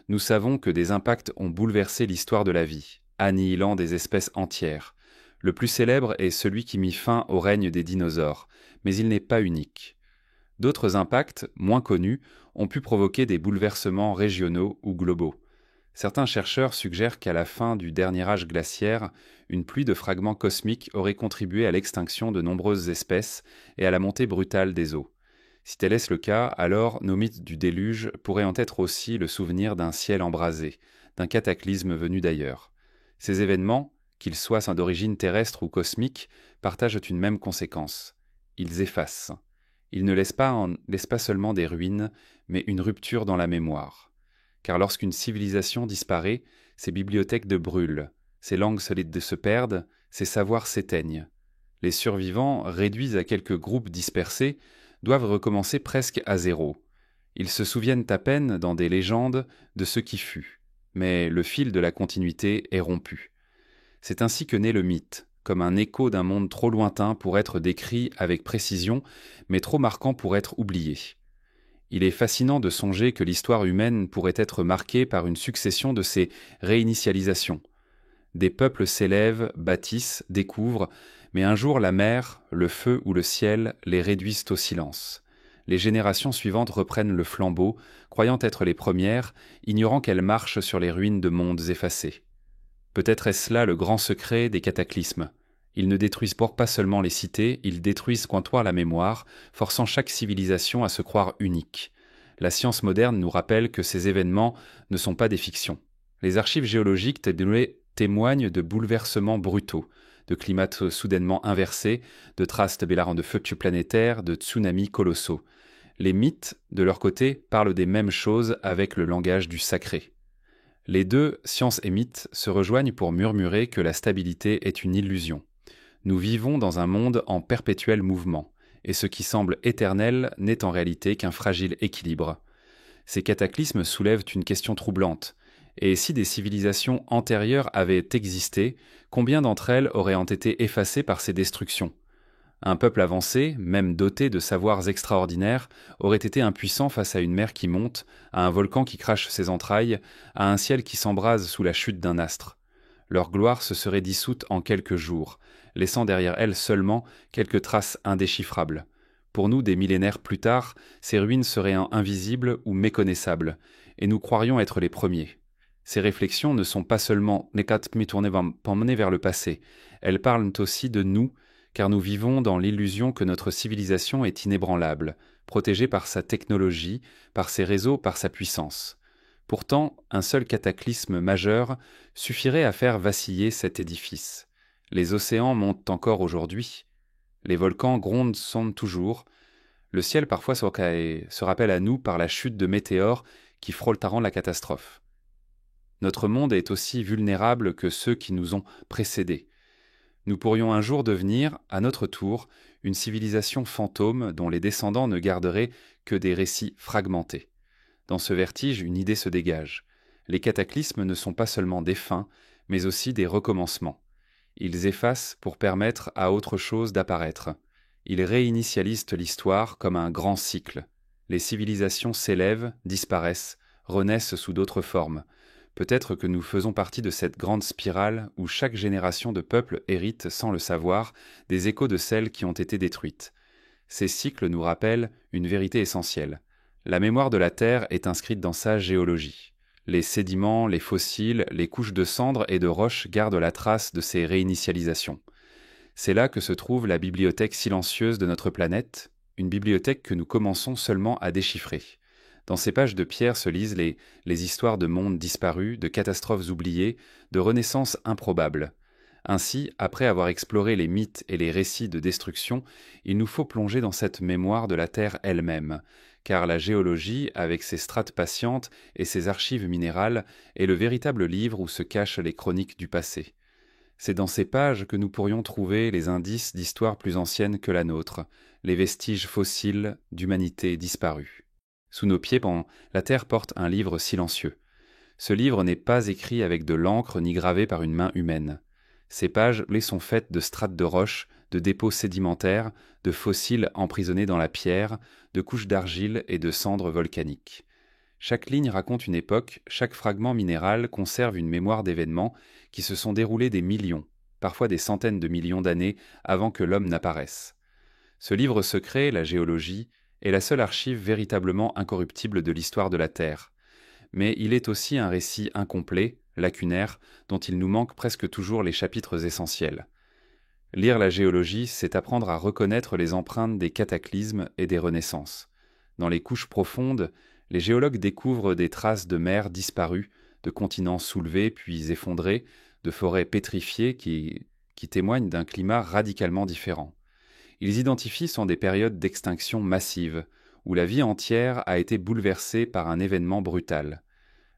Nous savons que des impacts ont bouleversé l'histoire de la vie, annihilant des espèces entières. Le plus célèbre est celui qui mit fin au règne des dinosaures, mais il n'est pas unique. D'autres impacts, moins connus, ont pu provoquer des bouleversements régionaux ou globaux. Certains chercheurs suggèrent qu'à la fin du dernier âge glaciaire, une pluie de fragments cosmiques aurait contribué à l'extinction de nombreuses espèces et à la montée brutale des eaux. Si tel est le cas, alors nos mythes du déluge pourraient en être aussi le souvenir d'un ciel embrasé, d'un cataclysme venu d'ailleurs. Ces événements, qu'ils soient d'origine terrestre ou cosmique, partagent une même conséquence. Ils effacent. Ils ne laissent pas seulement des ruines, mais une rupture dans la mémoire. Car lorsqu'une civilisation disparaît, ses bibliothèques brûlent, ses langues se perdent, ses savoirs s'éteignent. Les survivants, réduits à quelques groupes dispersés, doivent recommencer presque à zéro. Ils se souviennent à peine, dans des légendes, de ce qui fut, mais le fil de la continuité est rompu. C'est ainsi que naît le mythe, comme un écho d'un monde trop lointain pour être décrit avec précision, mais trop marquant pour être oublié. Il est fascinant de songer que l'histoire humaine pourrait être marquée par une succession de ces réinitialisations. Des peuples s'élèvent, bâtissent, découvrent, mais un jour la mer, le feu ou le ciel les réduisent au silence. Les générations suivantes reprennent le flambeau, croyant être les premières, ignorant qu'elles marchent sur les ruines de mondes effacés. Peut-être est-ce là le grand secret des cataclysmes. Ils ne détruisent pas seulement les cités, ils détruisent comptoir la mémoire, forçant chaque civilisation à se croire unique. La science moderne nous rappelle que ces événements ne sont pas des fictions. Les archives géologiques témoignent de bouleversements brutaux, de climats soudainement inversés, de traces de feux planétaires, de tsunamis colossaux. Les mythes, de leur côté, parlent des mêmes choses avec le langage du sacré. Les deux, science et mythe, se rejoignent pour murmurer que la stabilité est une illusion. Nous vivons dans un monde en perpétuel mouvement, et ce qui semble éternel n'est en réalité qu'un fragile équilibre. Ces cataclysmes soulèvent une question troublante. Et si des civilisations antérieures avaient existé, combien d'entre elles auraient été effacées par ces destructions ? Un peuple avancé, même doté de savoirs extraordinaires, aurait été impuissant face à une mer qui monte, à un volcan qui crache ses entrailles, à un ciel qui s'embrase sous la chute d'un astre. Leur gloire se serait dissoute en quelques jours, laissant derrière elle seulement quelques traces indéchiffrables. Pour nous, des millénaires plus tard, ces ruines seraient invisibles ou méconnaissables, et nous croirions être les premiers. Ces réflexions ne sont pas seulement tournées vers le passé, elles parlent aussi de nous, car nous vivons dans l'illusion que notre civilisation est inébranlable, protégée par sa technologie, par ses réseaux, par sa puissance. Pourtant, un seul cataclysme majeur suffirait à faire vaciller cet édifice. Les océans montent encore aujourd'hui, les volcans grondent toujours, le ciel parfois se rappelle à nous par la chute de météores qui frôleront la catastrophe. Notre monde est aussi vulnérable que ceux qui nous ont précédés. Nous pourrions un jour devenir, à notre tour, une civilisation fantôme dont les descendants ne garderaient que des récits fragmentés. Dans ce vertige, une idée se dégage. Les cataclysmes ne sont pas seulement des fins, mais aussi des recommencements. Ils effacent pour permettre à autre chose d'apparaître. Ils réinitialisent l'histoire comme un grand cycle. Les civilisations s'élèvent, disparaissent, renaissent sous d'autres formes. Peut-être que nous faisons partie de cette grande spirale où chaque génération de peuples hérite, sans le savoir, des échos de celles qui ont été détruites. Ces cycles nous rappellent une vérité essentielle. La mémoire de la Terre est inscrite dans sa géologie. Les sédiments, les fossiles, les couches de cendres et de roches gardent la trace de ces réinitialisations. C'est là que se trouve la bibliothèque silencieuse de notre planète, une bibliothèque que nous commençons seulement à déchiffrer. Dans ces pages de pierre se lisent les histoires de mondes disparus, de catastrophes oubliées, de renaissances improbables. Ainsi, après avoir exploré les mythes et les récits de destruction, il nous faut plonger dans cette mémoire de la Terre elle-même, car la géologie, avec ses strates patientes et ses archives minérales, est le véritable livre où se cachent les chroniques du passé. C'est dans ces pages que nous pourrions trouver les indices d'histoires plus anciennes que la nôtre, les vestiges fossiles d'humanité disparue. Sous nos pieds, la Terre porte un livre silencieux. Ce livre n'est pas écrit avec de l'encre ni gravé par une main humaine. Ces pages sont faites de strates de roches, de dépôts sédimentaires, de fossiles emprisonnés dans la pierre, de couches d'argile et de cendres volcaniques. Chaque ligne raconte une époque, chaque fragment minéral conserve une mémoire d'événements qui se sont déroulés des millions, parfois des centaines de millions d'années avant que l'homme n'apparaisse. Ce livre secret, la géologie, est la seule archive véritablement incorruptible de l'histoire de la Terre. mais il est aussi un récit incomplet, lacunaire, dont il nous manque presque toujours les chapitres essentiels. Lire la géologie, c'est apprendre à reconnaître les empreintes des cataclysmes et des renaissances. Dans les couches profondes, les géologues découvrent des traces de mers disparues, de continents soulevés puis effondrés, de forêts pétrifiées qui témoignent d'un climat radicalement différent. Ils identifient sont des périodes d'extinction massive, où la vie entière a été bouleversée par un événement brutal.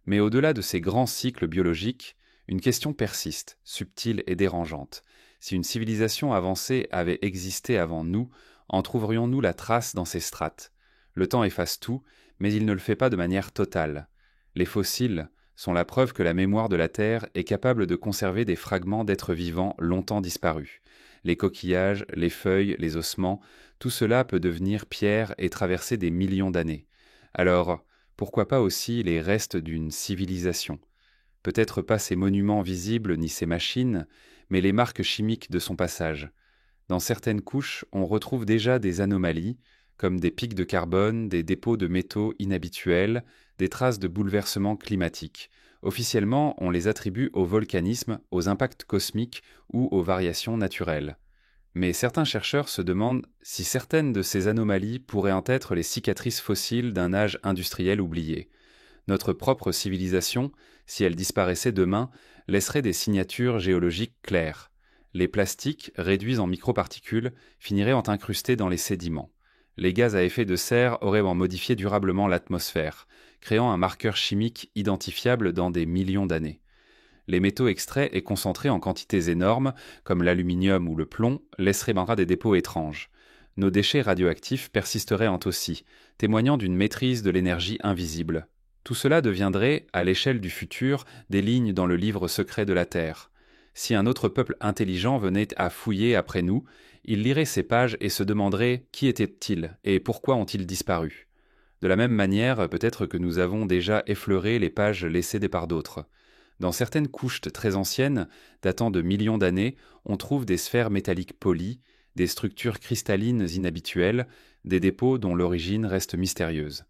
Mais au-delà de ces grands cycles biologiques, une question persiste, subtile et dérangeante. Si une civilisation avancée avait existé avant nous, en trouverions-nous la trace dans ces strates? Le temps efface tout, mais il ne le fait pas de manière totale. Les fossiles sont la preuve que la mémoire de la Terre est capable de conserver des fragments d'êtres vivants longtemps disparus. Les coquillages, les feuilles, les ossements, tout cela peut devenir pierre et traverser des millions d'années. Alors, pourquoi pas aussi les restes d'une civilisation? Peut-être pas ses monuments visibles ni ses machines, mais les marques chimiques de son passage. Dans certaines couches, on retrouve déjà des anomalies, comme des pics de carbone, des dépôts de métaux inhabituels, des traces de bouleversements climatiques. Officiellement, on les attribue au volcanisme, aux impacts cosmiques ou aux variations naturelles. Mais certains chercheurs se demandent si certaines de ces anomalies pourraient en être les cicatrices fossiles d'un âge industriel oublié. Notre propre civilisation, si elle disparaissait demain, laisserait des signatures géologiques claires. Les plastiques, réduits en microparticules, finiraient en incrustés dans les sédiments. Les gaz à effet de serre auraient en modifié durablement l'atmosphère, créant un marqueur chimique identifiable dans des millions d'années. Les métaux extraits et concentrés en quantités énormes, comme l'aluminium ou le plomb, laisseraient des dépôts étranges. Nos déchets radioactifs persisteraient aussi, témoignant d'une maîtrise de l'énergie invisible. Tout cela deviendrait, à l'échelle du futur, des lignes dans le livre secret de la Terre. Si un autre peuple intelligent venait à fouiller après nous, il lirait ces pages et se demanderait qui étaient-ils et pourquoi ont-ils disparu. De la même manière, peut-être que nous avons déjà effleuré les pages laissées par d'autres. Dans certaines couches très anciennes, datant de millions d'années, on trouve des sphères métalliques polies, des structures cristallines inhabituelles, des dépôts dont l'origine reste mystérieuse.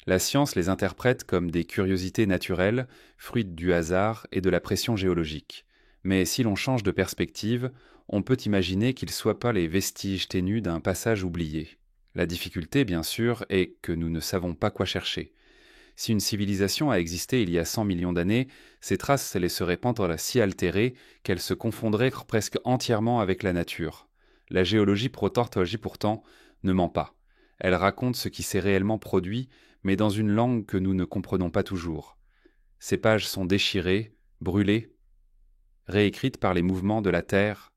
La science les interprète comme des curiosités naturelles, fruits du hasard et de la pression géologique. Mais si l'on change de perspective, on peut imaginer qu'ils ne soient pas les vestiges ténus d'un passage oublié. La difficulté, bien sûr, est que nous ne savons pas quoi chercher. Si une civilisation a existé il y a 100 millions d'années, ses traces se laisseraient pendre si altérées qu'elles se confondraient presque entièrement avec la nature. La géologie protortologie pourtant ne ment pas. Elle raconte ce qui s'est réellement produit, mais dans une langue que nous ne comprenons pas toujours. Ces pages sont déchirées, brûlées, réécrites par les mouvements de la Terre.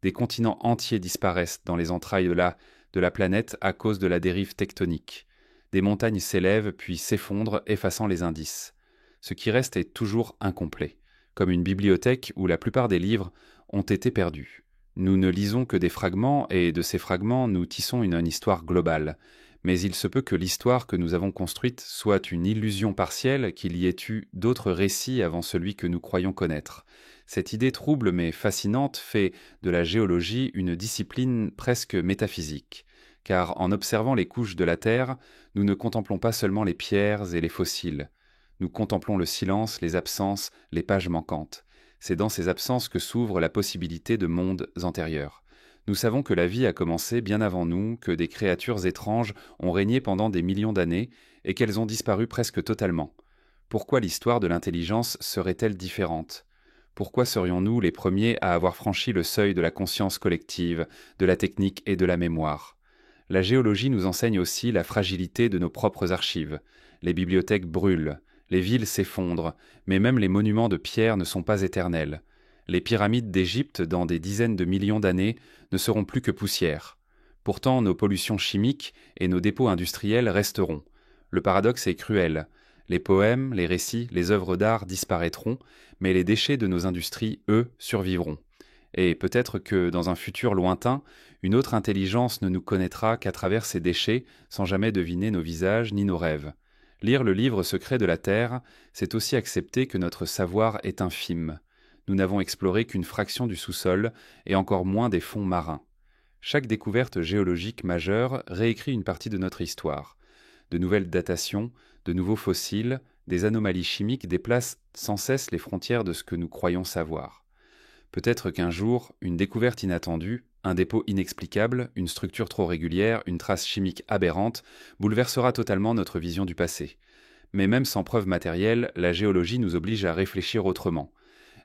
Des continents entiers disparaissent dans les entrailles de la planète à cause de la dérive tectonique. Des montagnes s'élèvent puis s'effondrent, effaçant les indices. Ce qui reste est toujours incomplet, comme une bibliothèque où la plupart des livres ont été perdus. Nous ne lisons que des fragments, et de ces fragments nous tissons une histoire globale. Mais il se peut que l'histoire que nous avons construite soit une illusion partielle, qu'il y ait eu d'autres récits avant celui que nous croyons connaître. Cette idée trouble mais fascinante fait de la géologie une discipline presque métaphysique. Car en observant les couches de la Terre, nous ne contemplons pas seulement les pierres et les fossiles. Nous contemplons le silence, les absences, les pages manquantes. C'est dans ces absences que s'ouvre la possibilité de mondes antérieurs. Nous savons que la vie a commencé bien avant nous, que des créatures étranges ont régné pendant des millions d'années et qu'elles ont disparu presque totalement. Pourquoi l'histoire de l'intelligence serait-elle différente ? Pourquoi serions-nous les premiers à avoir franchi le seuil de la conscience collective, de la technique et de la mémoire ? La géologie nous enseigne aussi la fragilité de nos propres archives. Les bibliothèques brûlent, les villes s'effondrent, mais même les monuments de pierre ne sont pas éternels. Les pyramides d'Égypte, dans des dizaines de millions d'années, ne seront plus que poussière. Pourtant, nos pollutions chimiques et nos dépôts industriels resteront. Le paradoxe est cruel. Les poèmes, les récits, les œuvres d'art disparaîtront, mais les déchets de nos industries, eux, survivront. Et peut-être que, dans un futur lointain, une autre intelligence ne nous connaîtra qu'à travers ces déchets, sans jamais deviner nos visages ni nos rêves. Lire le livre secret de la Terre, c'est aussi accepter que notre savoir est infime. Nous n'avons exploré qu'une fraction du sous-sol, et encore moins des fonds marins. Chaque découverte géologique majeure réécrit une partie de notre histoire. De nouvelles datations, de nouveaux fossiles, des anomalies chimiques déplacent sans cesse les frontières de ce que nous croyons savoir. Peut-être qu'un jour, une découverte inattendue, un dépôt inexplicable, une structure trop régulière, une trace chimique aberrante, bouleversera totalement notre vision du passé. Mais même sans preuve matérielle, la géologie nous oblige à réfléchir autrement.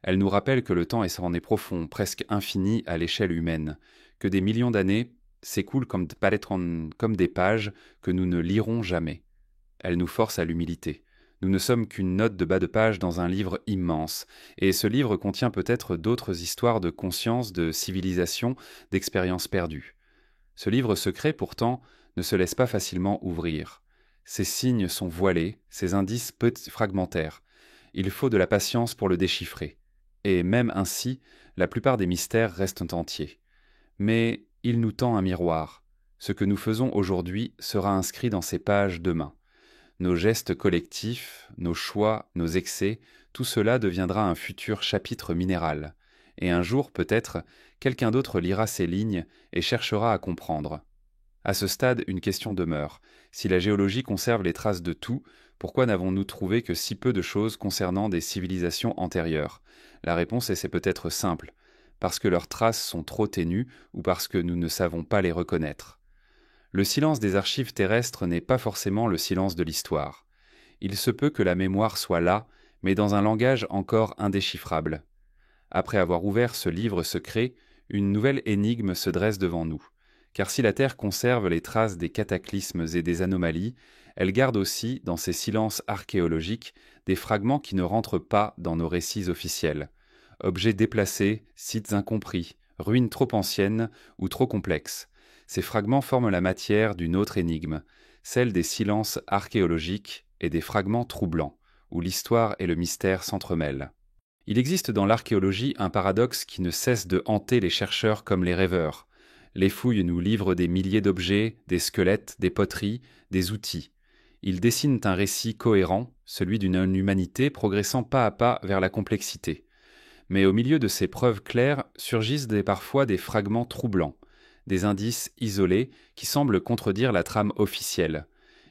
Elle nous rappelle que le temps s'en est profond, presque infini à l'échelle humaine, que des millions d'années s'écoulent comme des pages que nous ne lirons jamais. Elle nous force à l'humilité. Nous ne sommes qu'une note de bas de page dans un livre immense, et ce livre contient peut-être d'autres histoires de conscience, de civilisation, d'expériences perdues. Ce livre secret, pourtant, ne se laisse pas facilement ouvrir. Ses signes sont voilés, ses indices peu fragmentaires. Il faut de la patience pour le déchiffrer. Et même ainsi, la plupart des mystères restent entiers. Mais il nous tend un miroir. Ce que nous faisons aujourd'hui sera inscrit dans ces pages demain. Nos gestes collectifs, nos choix, nos excès, tout cela deviendra un futur chapitre minéral. Et un jour, peut-être, quelqu'un d'autre lira ces lignes et cherchera à comprendre. À ce stade, une question demeure. Si la géologie conserve les traces de tout, pourquoi n'avons-nous trouvé que si peu de choses concernant des civilisations antérieures ? La réponse est c'est peut-être simple. Parce que leurs traces sont trop ténues ou parce que nous ne savons pas les reconnaître. Le silence des archives terrestres n'est pas forcément le silence de l'histoire. Il se peut que la mémoire soit là, mais dans un langage encore indéchiffrable. Après avoir ouvert ce livre secret, une nouvelle énigme se dresse devant nous. Car si la Terre conserve les traces des cataclysmes et des anomalies, elle garde aussi, dans ses silences archéologiques, des fragments qui ne rentrent pas dans nos récits officiels. Objets déplacés, sites incompris, ruines trop anciennes ou trop complexes. Ces fragments forment la matière d'une autre énigme, celle des silences archéologiques et des fragments troublants, où l'histoire et le mystère s'entremêlent. Il existe dans l'archéologie un paradoxe qui ne cesse de hanter les chercheurs comme les rêveurs. Les fouilles nous livrent des milliers d'objets, des squelettes, des poteries, des outils. Ils dessinent un récit cohérent, celui d'une humanité progressant pas à pas vers la complexité. Mais au milieu de ces preuves claires surgissent parfois des fragments troublants, des indices isolés qui semblent contredire la trame officielle.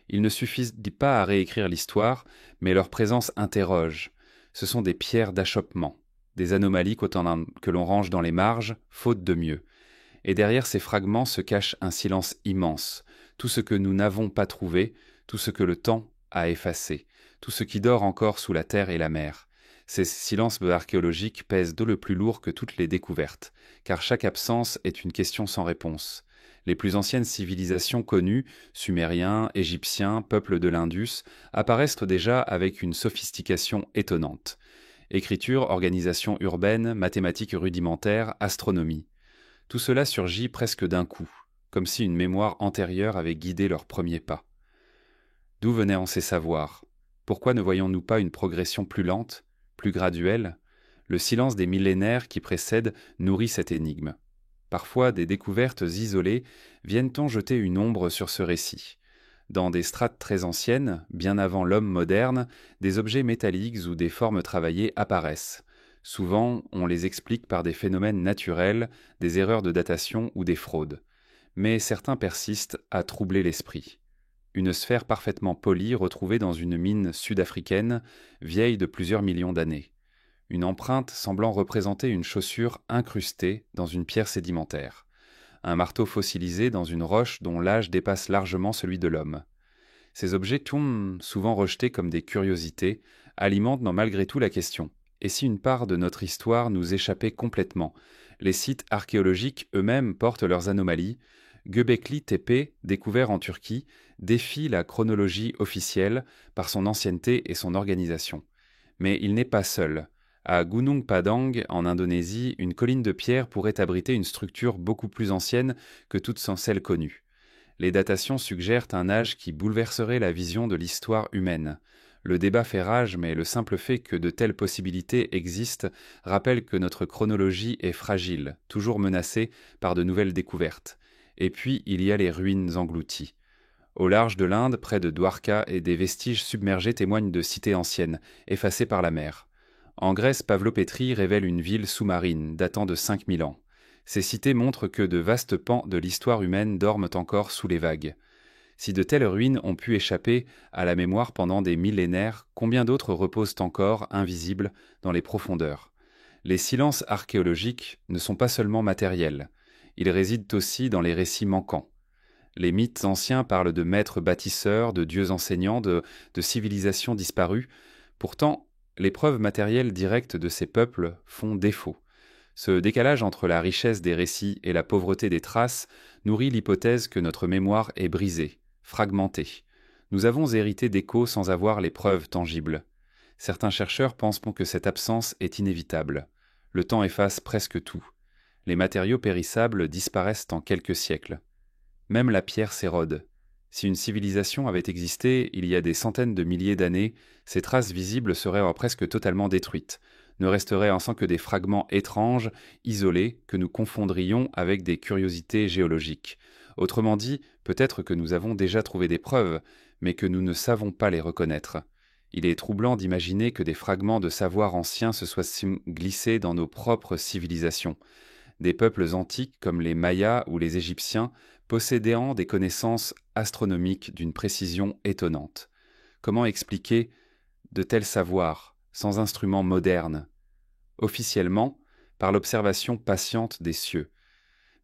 Il ne suffit pas à réécrire l'histoire, mais leur présence interroge. Ce sont des pierres d'achoppement, des anomalies que l'on range dans les marges, faute de mieux. Et derrière ces fragments se cache un silence immense, tout ce que nous n'avons pas trouvé, tout ce que le temps a effacé, tout ce qui dort encore sous la terre et la mer. Ces silences archéologiques pèsent le plus lourd que toutes les découvertes, car chaque absence est une question sans réponse. Les plus anciennes civilisations connues, sumériens, égyptiens, peuples de l'Indus, apparaissent déjà avec une sophistication étonnante. Écriture, organisation urbaine, mathématiques rudimentaires, astronomie. Tout cela surgit presque d'un coup, comme si une mémoire antérieure avait guidé leurs premiers pas. D'où venaient ces savoirs ? Pourquoi ne voyons-nous pas une progression plus lente, plus graduelle ? Le silence des millénaires qui précèdent nourrit cette énigme. Parfois, des découvertes isolées viennent jeter une ombre sur ce récit. Dans des strates très anciennes, bien avant l'homme moderne, des objets métalliques ou des formes travaillées apparaissent. Souvent, on les explique par des phénomènes naturels, des erreurs de datation ou des fraudes. Mais certains persistent à troubler l'esprit. Une sphère parfaitement polie retrouvée dans une mine sud-africaine, vieille de plusieurs millions d'années. Une empreinte semblant représenter une chaussure incrustée dans une pierre sédimentaire. Un marteau fossilisé dans une roche dont l'âge dépasse largement celui de l'homme. Ces objets tombent, souvent rejetés comme des curiosités, alimentent malgré tout la question. Et si une part de notre histoire nous échappait complètement ? Les sites archéologiques eux-mêmes portent leurs anomalies. Göbekli Tepe, découvert en Turquie, défie la chronologie officielle par son ancienneté et son organisation. Mais il n'est pas seul. À Gunung Padang, en Indonésie, une colline de pierre pourrait abriter une structure beaucoup plus ancienne que toutes celles connues. Les datations suggèrent un âge qui bouleverserait la vision de l'histoire humaine. Le débat fait rage, mais le simple fait que de telles possibilités existent rappelle que notre chronologie est fragile, toujours menacée par de nouvelles découvertes. Et puis, il y a les ruines englouties. Au large de l'Inde, près de Dwarka, et des vestiges submergés témoignent de cités anciennes, effacées par la mer. En Grèce, Pavlopétrie révèle une ville sous-marine, datant de 5000 ans. Ces cités montrent que de vastes pans de l'histoire humaine dorment encore sous les vagues. Si de telles ruines ont pu échapper à la mémoire pendant des millénaires, combien d'autres reposent encore, invisibles, dans les profondeurs? Les silences archéologiques ne sont pas seulement matériels, ils résident aussi dans les récits manquants. Les mythes anciens parlent de maîtres bâtisseurs, de dieux enseignants, de civilisations disparues. Pourtant, les preuves matérielles directes de ces peuples font défaut. Ce décalage entre la richesse des récits et la pauvreté des traces nourrit l'hypothèse que notre mémoire est brisée, fragmentée. Nous avons hérité d'échos sans avoir les preuves tangibles. Certains chercheurs pensent que cette absence est inévitable. Le temps efface presque tout. Les matériaux périssables disparaissent en quelques siècles. Même la pierre s'érode. Si une civilisation avait existé il y a des centaines de milliers d'années, ses traces visibles seraient presque totalement détruites. Ne resteraient ensemble que des fragments étranges, isolés, que nous confondrions avec des curiosités géologiques. Autrement dit, peut-être que nous avons déjà trouvé des preuves, mais que nous ne savons pas les reconnaître. Il est troublant d'imaginer que des fragments de savoir anciens se soient glissés dans nos propres civilisations. Des peuples antiques comme les Mayas ou les Égyptiens possédant des connaissances astronomiques d'une précision étonnante. Comment expliquer de tels savoirs sans instruments modernes? Officiellement, par l'observation patiente des cieux.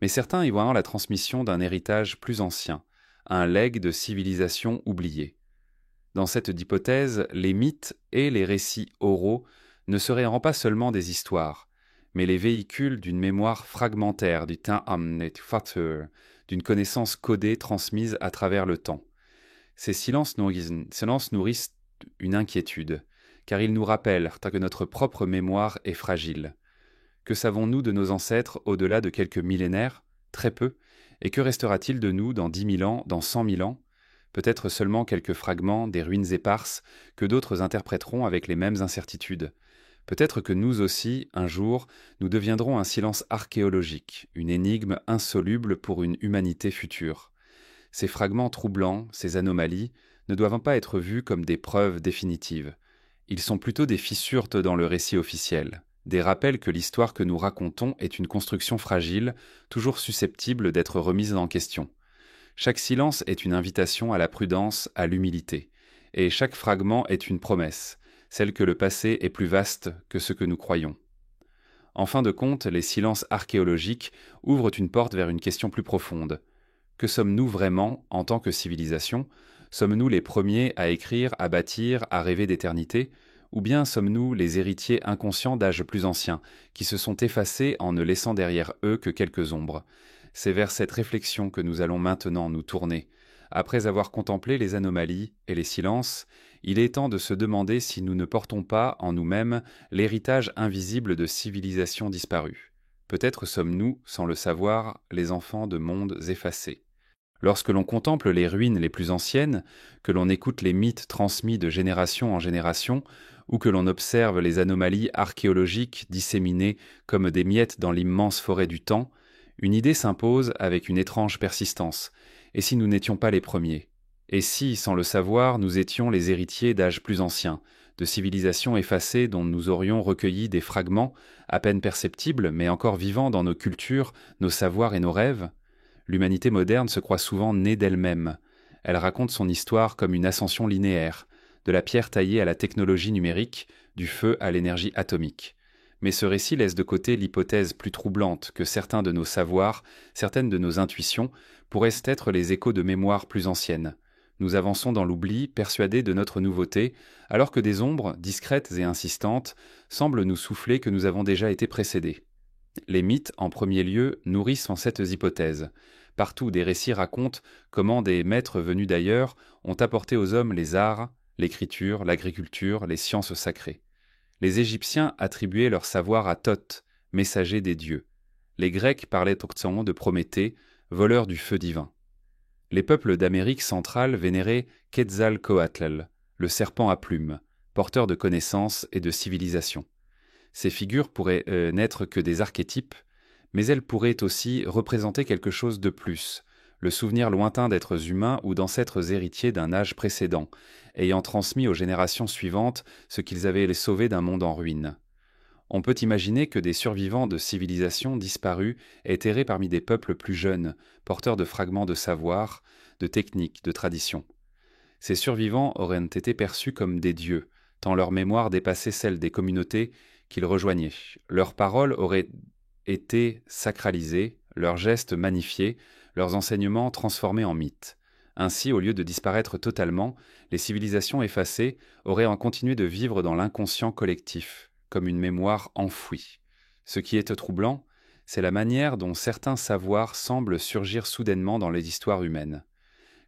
Mais certains y voient la transmission d'un héritage plus ancien, un legs de civilisation oubliée. Dans cette hypothèse, les mythes et les récits oraux ne seraient pas seulement des histoires, mais les véhicules d'une mémoire fragmentaire, d'une connaissance codée transmise à travers le temps. Ces silences nourrissent une inquiétude, car ils nous rappellent que notre propre mémoire est fragile. Que savons-nous de nos ancêtres au-delà de quelques millénaires? Très peu. Et que restera-t-il de nous dans 10 000 ans, dans 100 000 ans? Peut-être seulement quelques fragments, des ruines éparses, que d'autres interpréteront avec les mêmes incertitudes. Peut-être que nous aussi, un jour, nous deviendrons un silence archéologique, une énigme insoluble pour une humanité future. Ces fragments troublants, ces anomalies, ne doivent pas être vus comme des preuves définitives. Ils sont plutôt des fissures dans le récit officiel, des rappels que l'histoire que nous racontons est une construction fragile, toujours susceptible d'être remise en question. Chaque silence est une invitation à la prudence, à l'humilité, et chaque fragment est une promesse, celle que le passé est plus vaste que ce que nous croyons. En fin de compte, les silences archéologiques ouvrent une porte vers une question plus profonde. Que sommes-nous vraiment en tant que civilisation? Sommes-nous les premiers à écrire, à bâtir, à rêver d'éternité? Ou bien sommes-nous les héritiers inconscients d'âges plus anciens, qui se sont effacés en ne laissant derrière eux que quelques ombres? C'est vers cette réflexion que nous allons maintenant nous tourner. Après avoir contemplé les anomalies et les silences, il est temps de se demander si nous ne portons pas en nous-mêmes l'héritage invisible de civilisations disparues. Peut-être sommes-nous, sans le savoir, les enfants de mondes effacés. Lorsque l'on contemple les ruines les plus anciennes, que l'on écoute les mythes transmis de génération en génération, ou que l'on observe les anomalies archéologiques disséminées comme des miettes dans l'immense forêt du temps, une idée s'impose avec une étrange persistance. Et si nous n'étions pas les premiers? Et si, sans le savoir, nous étions les héritiers d'âges plus anciens, de civilisations effacées dont nous aurions recueilli des fragments, à peine perceptibles, mais encore vivants dans nos cultures, nos savoirs et nos rêves? L'humanité moderne se croit souvent née d'elle-même. Elle raconte son histoire comme une ascension linéaire, de la pierre taillée à la technologie numérique, du feu à l'énergie atomique. Mais ce récit laisse de côté l'hypothèse plus troublante que certains de nos savoirs, certaines de nos intuitions, pourraient être les échos de mémoires plus anciennes. Nous avançons dans l'oubli, persuadés de notre nouveauté, alors que des ombres, discrètes et insistantes, semblent nous souffler que nous avons déjà été précédés. Les mythes, en premier lieu, nourrissent cette hypothèse. Partout, des récits racontent comment des maîtres venus d'ailleurs ont apporté aux hommes les arts, l'écriture, l'agriculture, les sciences sacrées. Les Égyptiens attribuaient leur savoir à Thoth, messager des dieux. Les Grecs parlaient de Prométhée, voleur du feu divin. Les peuples d'Amérique centrale vénéraient Quetzalcoatl, le serpent à plumes, porteur de connaissances et de civilisation. Ces figures pourraient n'être que des archétypes, mais elles pourraient aussi représenter quelque chose de plus, le souvenir lointain d'êtres humains ou d'ancêtres héritiers d'un âge précédent, ayant transmis aux générations suivantes ce qu'ils avaient sauvé d'un monde en ruine. On peut imaginer que des survivants de civilisations disparues aient erré parmi des peuples plus jeunes, porteurs de fragments de savoir, de techniques, de traditions. Ces survivants auraient été perçus comme des dieux, tant leur mémoire dépassait celle des communautés qu'ils rejoignaient. Leurs paroles auraient été sacralisées, leurs gestes magnifiés, leurs enseignements transformés en mythes. Ainsi, au lieu de disparaître totalement, les civilisations effacées auraient continué de vivre dans l'inconscient collectif, comme une mémoire enfouie. Ce qui est troublant, c'est la manière dont certains savoirs semblent surgir soudainement dans les histoires humaines.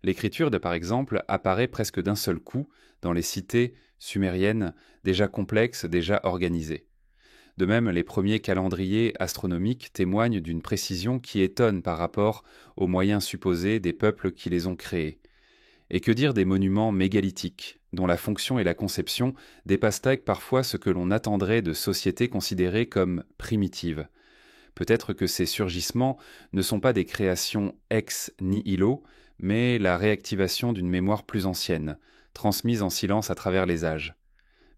L'écriture, par exemple, apparaît presque d'un seul coup dans les cités sumériennes, déjà complexes, déjà organisées. De même, les premiers calendriers astronomiques témoignent d'une précision qui étonne par rapport aux moyens supposés des peuples qui les ont créés. Et que dire des monuments mégalithiques, dont la fonction et la conception dépassent parfois ce que l'on attendrait de sociétés considérées comme primitives. Peut-être que ces surgissements ne sont pas des créations ex nihilo, mais la réactivation d'une mémoire plus ancienne, transmise en silence à travers les âges.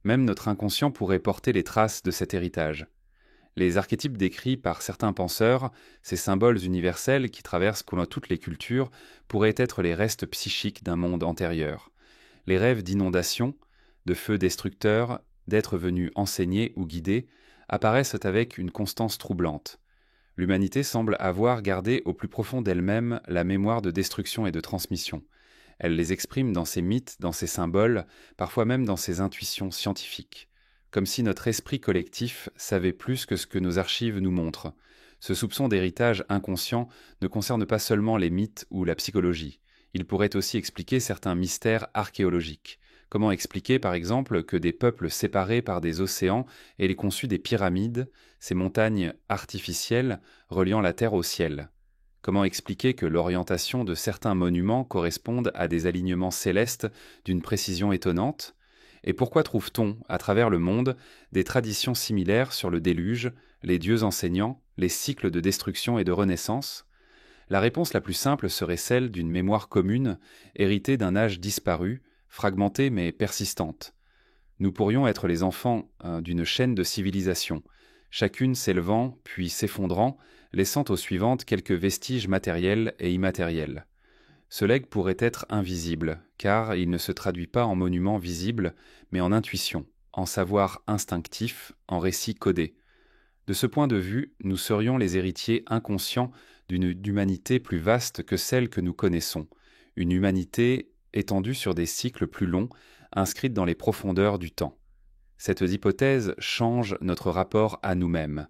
Même notre inconscient pourrait porter les traces de cet héritage. Les archétypes décrits par certains penseurs, ces symboles universels qui traversent toutes les cultures, pourraient être les restes psychiques d'un monde antérieur. Les rêves d'inondation, de feux destructeurs, d'êtres venus enseigner ou guider, apparaissent avec une constance troublante. L'humanité semble avoir gardé au plus profond d'elle-même la mémoire de destruction et de transmission. Elle les exprime dans ses mythes, dans ses symboles, parfois même dans ses intuitions scientifiques. Comme si notre esprit collectif savait plus que ce que nos archives nous montrent. Ce soupçon d'héritage inconscient ne concerne pas seulement les mythes ou la psychologie. Il pourrait aussi expliquer certains mystères archéologiques. Comment expliquer, par exemple, que des peuples séparés par des océans aient conçu des pyramides, ces montagnes artificielles reliant la terre au ciel ? Comment expliquer que l'orientation de certains monuments corresponde à des alignements célestes d'une précision étonnante ? Et pourquoi trouve-t-on, à travers le monde, des traditions similaires sur le déluge, les dieux enseignants, les cycles de destruction et de renaissance ? La réponse la plus simple serait celle d'une mémoire commune, héritée d'un âge disparu, fragmentée mais persistante. Nous pourrions être les enfants d'une chaîne de civilisations, chacune s'élevant puis s'effondrant, laissant aux suivantes quelques vestiges matériels et immatériels. Ce legs pourrait être invisible, car il ne se traduit pas en monuments visibles, mais en intuition, en savoir instinctif, en récits codés. De ce point de vue, nous serions les héritiers inconscients d'une humanité plus vaste que celle que nous connaissons, une humanité étendue sur des cycles plus longs, inscrite dans les profondeurs du temps. Cette hypothèse change notre rapport à nous-mêmes.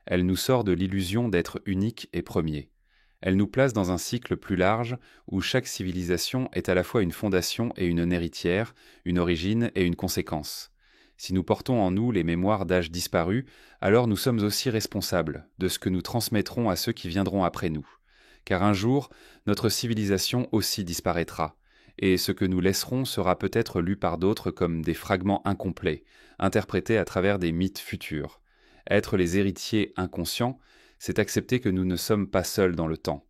Elle nous sort de l'illusion d'être unique et premier. Elle nous place dans un cycle plus large où chaque civilisation est à la fois une fondation et une héritière, une origine et une conséquence. Si nous portons en nous les mémoires d'âges disparus, alors nous sommes aussi responsables de ce que nous transmettrons à ceux qui viendront après nous. Car un jour, notre civilisation aussi disparaîtra, et ce que nous laisserons sera peut-être lu par d'autres comme des fragments incomplets, interprétés à travers des mythes futurs. Être les héritiers inconscients, c'est accepter que nous ne sommes pas seuls dans le temps.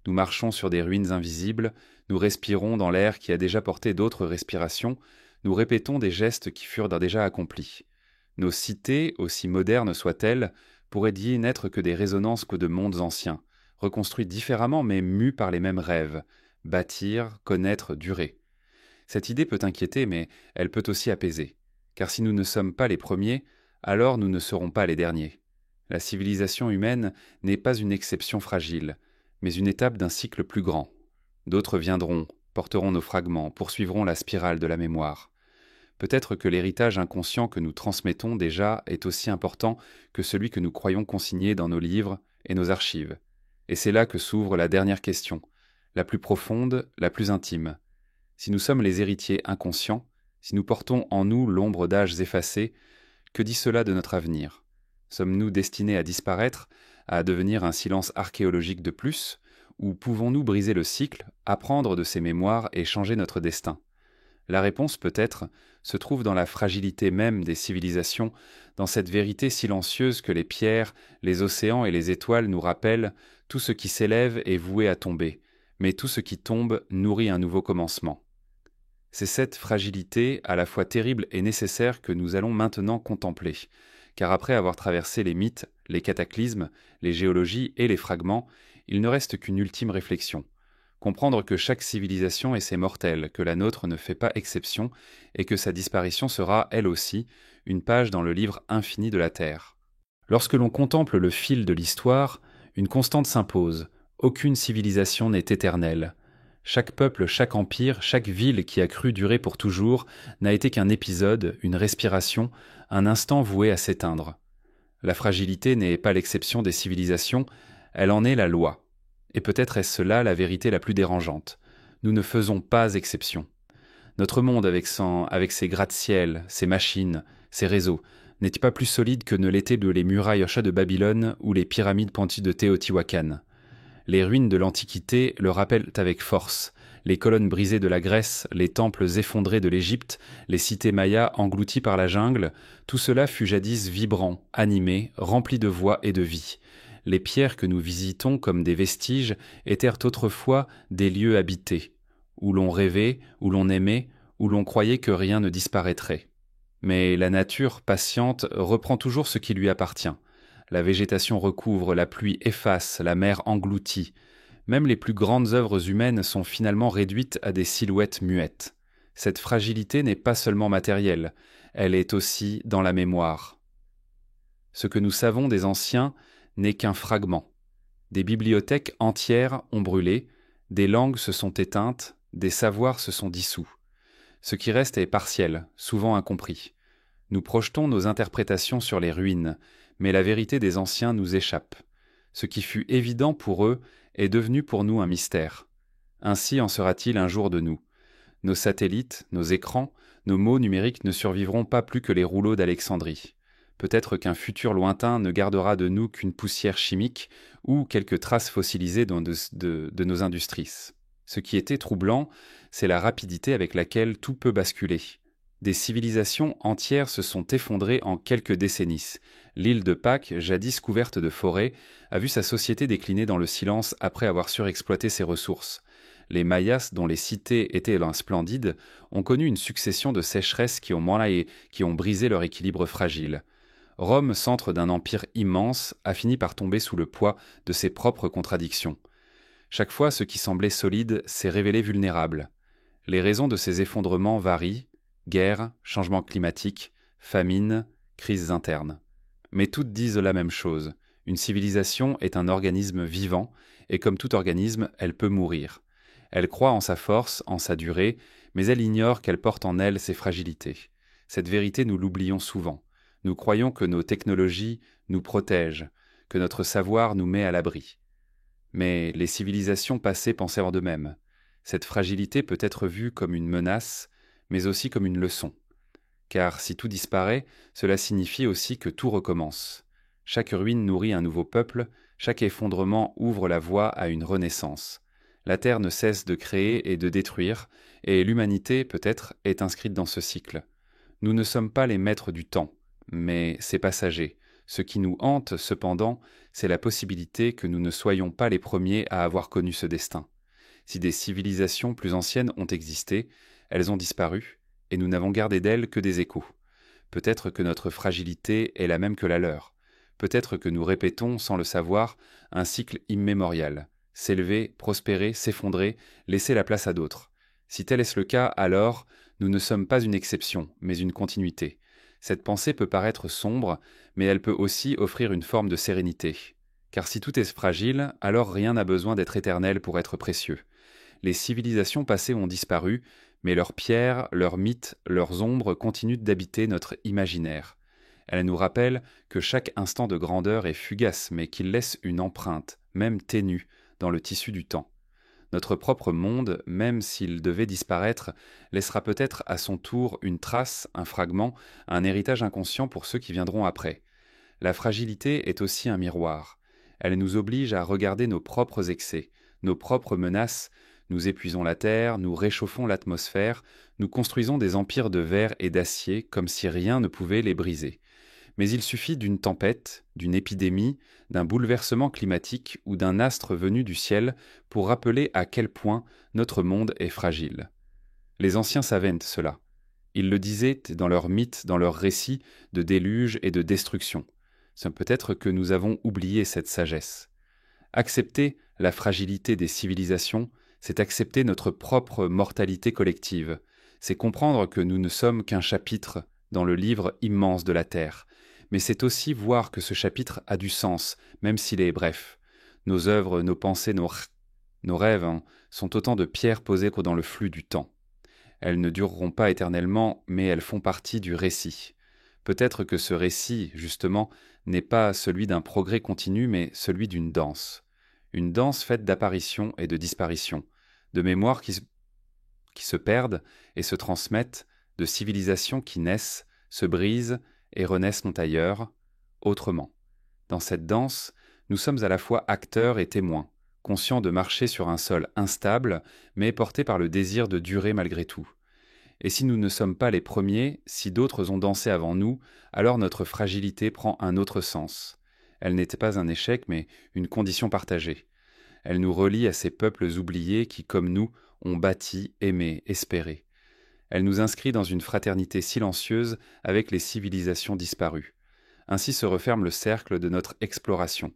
Nous marchons sur des ruines invisibles, nous respirons dans l'air qui a déjà porté d'autres respirations, nous répétons des gestes qui furent déjà accomplis. Nos cités, aussi modernes soient-elles, pourraient y n'être que des résonances de mondes anciens, reconstruits différemment mais mus par les mêmes rêves, bâtir, connaître, durer. Cette idée peut inquiéter, mais elle peut aussi apaiser. Car si nous ne sommes pas les premiers, alors nous ne serons pas les derniers. La civilisation humaine n'est pas une exception fragile, mais une étape d'un cycle plus grand. D'autres viendront, porteront nos fragments, poursuivront la spirale de la mémoire. Peut-être que l'héritage inconscient que nous transmettons déjà est aussi important que celui que nous croyons consigné dans nos livres et nos archives. Et c'est là que s'ouvre la dernière question, la plus profonde, la plus intime. Si nous sommes les héritiers inconscients, si nous portons en nous l'ombre d'âges effacés, que dit cela de notre avenir ? Sommes-nous destinés à disparaître, à devenir un silence archéologique de plus, ou pouvons-nous briser le cycle, apprendre de ces mémoires et changer notre destin ? La réponse, peut-être, se trouve dans la fragilité même des civilisations, dans cette vérité silencieuse que les pierres, les océans et les étoiles nous rappellent, tout ce qui s'élève est voué à tomber, mais tout ce qui tombe nourrit un nouveau commencement. C'est cette fragilité, à la fois terrible et nécessaire, que nous allons maintenant contempler, car après avoir traversé les mythes, les cataclysmes, les géologies et les fragments, il ne reste qu'une ultime réflexion. Comprendre que chaque civilisation est ses mortels, que la nôtre ne fait pas exception, et que sa disparition sera, elle aussi, une page dans le livre infini de la Terre. Lorsque l'on contemple le fil de l'histoire, une constante s'impose. Aucune civilisation n'est éternelle. Chaque peuple, chaque empire, chaque ville qui a cru durer pour toujours n'a été qu'un épisode, une respiration, un instant voué à s'éteindre. La fragilité n'est pas l'exception des civilisations, elle en est la loi. Et peut-être est-ce là la vérité la plus dérangeante. Nous ne faisons pas exception. Notre monde avec ses gratte-ciel, ses machines, ses réseaux, n'est-il pas plus solide que ne l'étaient les murailles au chat de Babylone ou les pyramides pentues de Téotihuacan? Les ruines de l'Antiquité le rappellent avec force. Les colonnes brisées de la Grèce, les temples effondrés de l'Égypte, les cités mayas englouties par la jungle, tout cela fut jadis vibrant, animé, rempli de voix et de vie. Les pierres que nous visitons comme des vestiges étaient autrefois des lieux habités, où l'on rêvait, où l'on aimait, où l'on croyait que rien ne disparaîtrait. Mais la nature, patiente, reprend toujours ce qui lui appartient. La végétation recouvre, la pluie efface, la mer engloutit. Même les plus grandes œuvres humaines sont finalement réduites à des silhouettes muettes. Cette fragilité n'est pas seulement matérielle, elle est aussi dans la mémoire. Ce que nous savons des anciens n'est qu'un fragment. Des bibliothèques entières ont brûlé, des langues se sont éteintes, des savoirs se sont dissous. Ce qui reste est partiel, souvent incompris. Nous projetons nos interprétations sur les ruines, mais la vérité des anciens nous échappe. Ce qui fut évident pour eux est devenu pour nous un mystère. Ainsi en sera-t-il un jour de nous. Nos satellites, nos écrans, nos mots numériques ne survivront pas plus que les rouleaux d'Alexandrie. Peut-être qu'un futur lointain ne gardera de nous qu'une poussière chimique ou quelques traces fossilisées de nos industries. Ce qui était troublant, c'est la rapidité avec laquelle tout peut basculer. Des civilisations entières se sont effondrées en quelques décennies. L'île de Pâques, jadis couverte de forêts, a vu sa société décliner dans le silence après avoir surexploité ses ressources. Les Mayas, dont les cités étaient splendides, ont connu une succession de sécheresses qui ont brisé leur équilibre fragile. Rome, centre d'un empire immense, a fini par tomber sous le poids de ses propres contradictions. Chaque fois, ce qui semblait solide s'est révélé vulnérable. Les raisons de ces effondrements varient: guerre, changement climatique, famine, crises internes. Mais toutes disent la même chose. Une civilisation est un organisme vivant, et comme tout organisme, elle peut mourir. Elle croit en sa force, en sa durée, mais elle ignore qu'elle porte en elle ses fragilités. Cette vérité, nous l'oublions souvent. Nous croyons que nos technologies nous protègent, que notre savoir nous met à l'abri. Mais les civilisations passées pensèrent de même. Cette fragilité peut être vue comme une menace, mais aussi comme une leçon. Car si tout disparaît, cela signifie aussi que tout recommence. Chaque ruine nourrit un nouveau peuple, chaque effondrement ouvre la voie à une renaissance. La Terre ne cesse de créer et de détruire, et l'humanité, peut-être, est inscrite dans ce cycle. Nous ne sommes pas les maîtres du temps, mais c'est passager. Ce qui nous hante, cependant, c'est la possibilité que nous ne soyons pas les premiers à avoir connu ce destin. Si des civilisations plus anciennes ont existé, elles ont disparu, et nous n'avons gardé d'elles que des échos. Peut-être que notre fragilité est la même que la leur. Peut-être que nous répétons, sans le savoir, un cycle immémorial. S'élever, prospérer, s'effondrer, laisser la place à d'autres. Si tel est le cas, alors, nous ne sommes pas une exception, mais une continuité. Cette pensée peut paraître sombre, mais elle peut aussi offrir une forme de sérénité. Car si tout est fragile, alors rien n'a besoin d'être éternel pour être précieux. Les civilisations passées ont disparu, mais leurs pierres, leurs mythes, leurs ombres continuent d'habiter notre imaginaire. Elles nous rappellent que chaque instant de grandeur est fugace, mais qu'il laisse une empreinte, même ténue, dans le tissu du temps. Notre propre monde, même s'il devait disparaître, laissera peut-être à son tour une trace, un fragment, un héritage inconscient pour ceux qui viendront après. La fragilité est aussi un miroir. Elle nous oblige à regarder nos propres excès, nos propres menaces. Nous épuisons la terre, nous réchauffons l'atmosphère, nous construisons des empires de verre et d'acier comme si rien ne pouvait les briser. Mais il suffit d'une tempête, d'une épidémie, d'un bouleversement climatique ou d'un astre venu du ciel pour rappeler à quel point notre monde est fragile. Les anciens savaient cela. Ils le disaient dans leurs mythes, dans leurs récits de déluge et de destruction. C'est peut-être que nous avons oublié cette sagesse. Accepter la fragilité des civilisations, c'est accepter notre propre mortalité collective. C'est comprendre que nous ne sommes qu'un chapitre dans le livre immense de la Terre. Mais c'est aussi voir que ce chapitre a du sens, même s'il est bref. Nos œuvres, nos pensées, nos rêves sont autant de pierres posées dans le flux du temps. Elles ne dureront pas éternellement, mais elles font partie du récit. Peut-être que ce récit, justement, n'est pas celui d'un progrès continu, mais celui d'une danse. Une danse faite d'apparitions et de disparitions, de mémoires qui se perdent et se transmettent, de civilisations qui naissent, se brisent et renaissent non ailleurs, autrement. Dans cette danse, nous sommes à la fois acteurs et témoins, conscients de marcher sur un sol instable, mais portés par le désir de durer malgré tout. Et si nous ne sommes pas les premiers, si d'autres ont dansé avant nous, alors notre fragilité prend un autre sens. Elle n'était pas un échec, mais une condition partagée. Elle nous relie à ces peuples oubliés qui, comme nous, ont bâti, aimé, espéré. Elle nous inscrit dans une fraternité silencieuse avec les civilisations disparues. Ainsi se referme le cercle de notre exploration.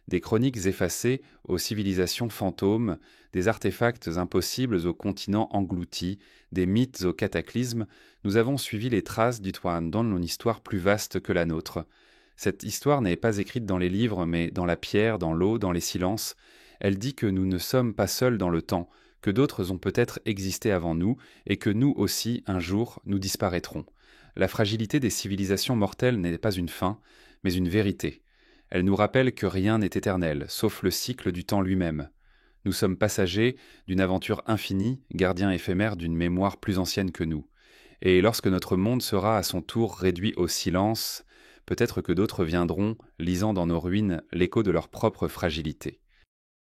Des chroniques effacées aux civilisations fantômes, des artefacts impossibles aux continents engloutis, des mythes aux cataclysmes, nous avons suivi les traces du Tuan dans une histoire plus vaste que la nôtre. Cette histoire n'est pas écrite dans les livres, mais dans la pierre, dans l'eau, dans les silences. Elle dit que nous ne sommes pas seuls dans le temps, que d'autres ont peut-être existé avant nous, et que nous aussi, un jour, nous disparaîtrons. La fragilité des civilisations mortelles n'est pas une fin, mais une vérité. Elle nous rappelle que rien n'est éternel, sauf le cycle du temps lui-même. Nous sommes passagers d'une aventure infinie, gardiens éphémères d'une mémoire plus ancienne que nous. Et lorsque notre monde sera à son tour réduit au silence, peut-être que d'autres viendront, lisant dans nos ruines l'écho de leur propre fragilité.